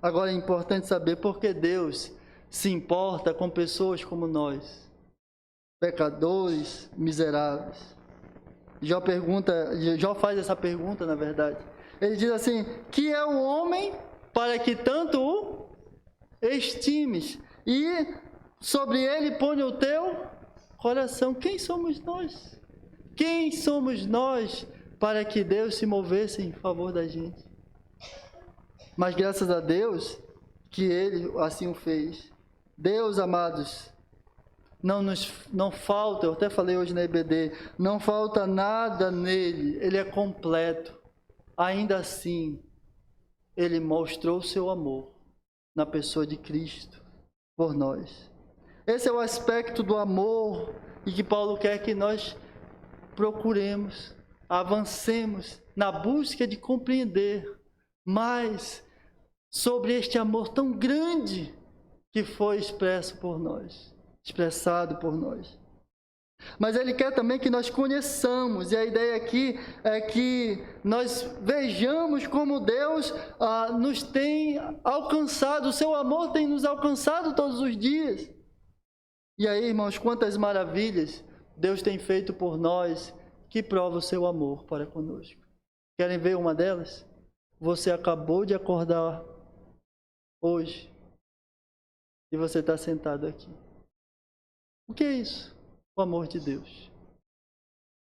Agora é importante saber por que Deus se importa com pessoas como nós, pecadores, miseráveis. Jó faz essa pergunta, na verdade. Ele diz assim: que é o homem para que tanto o estimes, e sobre ele ponha o teu coração. Quem somos nós? Quem somos nós para que Deus se movesse em favor da gente? Mas graças a Deus que Ele assim o fez. Deus, amados, não falta, eu até falei hoje na EBD, não falta nada nele, Ele é completo. Ainda assim, Ele mostrou o seu amor na pessoa de Cristo por nós. Esse é o aspecto do amor e que Paulo quer que nós procuremos, avancemos na busca de compreender mais sobre este amor tão grande que foi expressado por nós. Mas Ele quer também que nós conheçamos, e a ideia aqui é que nós vejamos como Deus nos tem alcançado, o seu amor tem nos alcançado todos os dias. E aí, irmãos, quantas maravilhas Deus tem feito por nós, que prova o seu amor para conosco. Querem ver uma delas? Você acabou de acordar hoje e você está sentado aqui. O que é isso? O amor de Deus.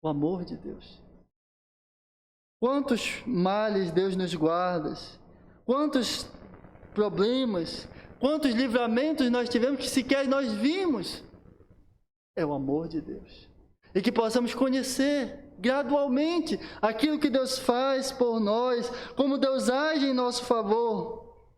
O amor de Deus. Quantos males Deus nos guarda, quantos problemas, quantos livramentos nós tivemos que sequer nós vimos. É o amor de Deus. E que possamos conhecer gradualmente aquilo que Deus faz por nós, como Deus age em nosso favor.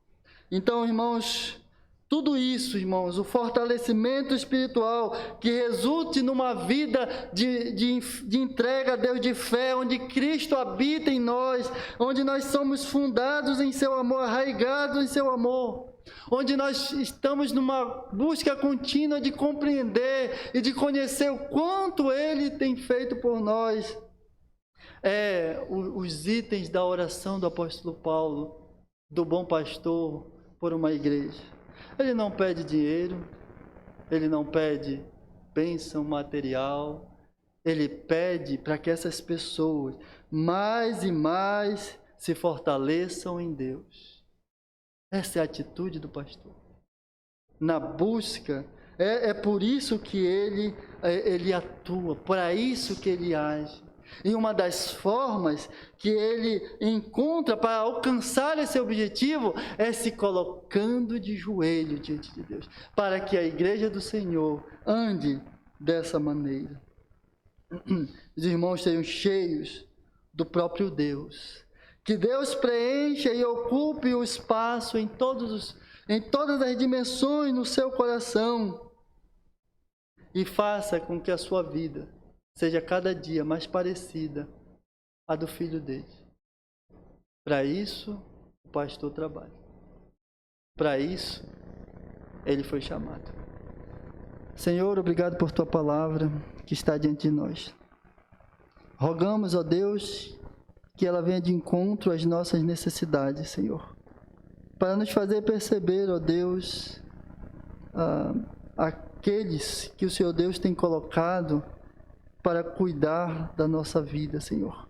Então, irmãos, tudo isso, irmãos, o fortalecimento espiritual que resulte numa vida de entrega a Deus, de fé, onde Cristo habita em nós, onde nós somos fundados em seu amor, arraigados em seu amor, onde nós estamos numa busca contínua de compreender e de conhecer o quanto Ele tem feito por nós. Os itens da oração do apóstolo Paulo, do bom pastor por uma igreja. Ele não pede dinheiro, ele não pede bênção material, ele pede para que essas pessoas mais e mais se fortaleçam em Deus. Essa é a atitude do pastor. Na busca, é por isso que ele atua, para isso que ele age. E uma das formas que ele encontra para alcançar esse objetivo é se colocando de joelho diante de Deus, para que a igreja do Senhor ande dessa maneira. Os irmãos sejam cheios do próprio Deus. Que Deus preencha e ocupe o espaço em todas as dimensões no seu coração e faça com que a sua vida seja cada dia mais parecida à do Filho dele. Para isso, o pastor trabalha. Para isso, ele foi chamado. Senhor, obrigado por tua palavra que está diante de nós. Rogamos, ó Deus, que ela venha de encontro às nossas necessidades, Senhor, para nos fazer perceber, ó Deus, aqueles que o Senhor Deus tem colocado para cuidar da nossa vida, Senhor,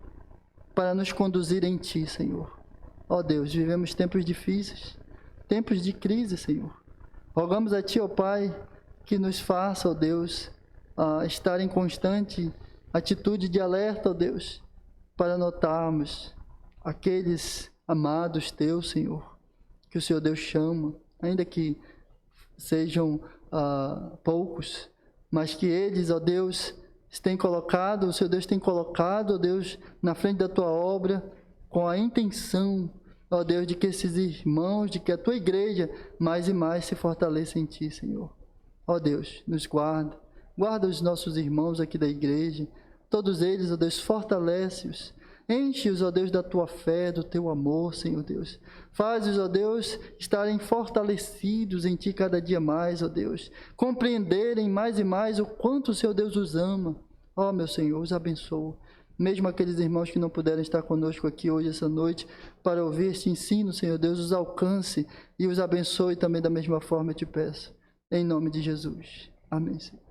para nos conduzir em Ti, Senhor. Ó Deus, vivemos tempos difíceis, tempos de crise, Senhor. Rogamos a Ti, ó Pai, que nos faça, ó Deus, estar em constante atitude de alerta, ó Deus, para notarmos aqueles amados Teus, Senhor, que o Senhor Deus chama, ainda que sejam poucos, mas que eles, ó Deus, têm colocado, o Senhor Deus tem colocado, ó Deus, na frente da tua obra, com a intenção, ó Deus, de que esses irmãos, de que a tua igreja mais e mais se fortaleça em ti, Senhor. Ó Deus, nos guarda, guarda os nossos irmãos aqui da igreja, todos eles, ó Deus, fortalece-os, enche-os, ó Deus, da tua fé, do teu amor, Senhor Deus. Faz-os, ó Deus, estarem fortalecidos em ti cada dia mais, ó Deus, compreenderem mais e mais o quanto o Senhor Deus os ama. Ó, meu Senhor, os abençoa. Mesmo aqueles irmãos que não puderam estar conosco aqui hoje, essa noite, para ouvir este ensino, Senhor Deus, os alcance e os abençoe também da mesma forma, eu te peço. Em nome de Jesus. Amém, Senhor.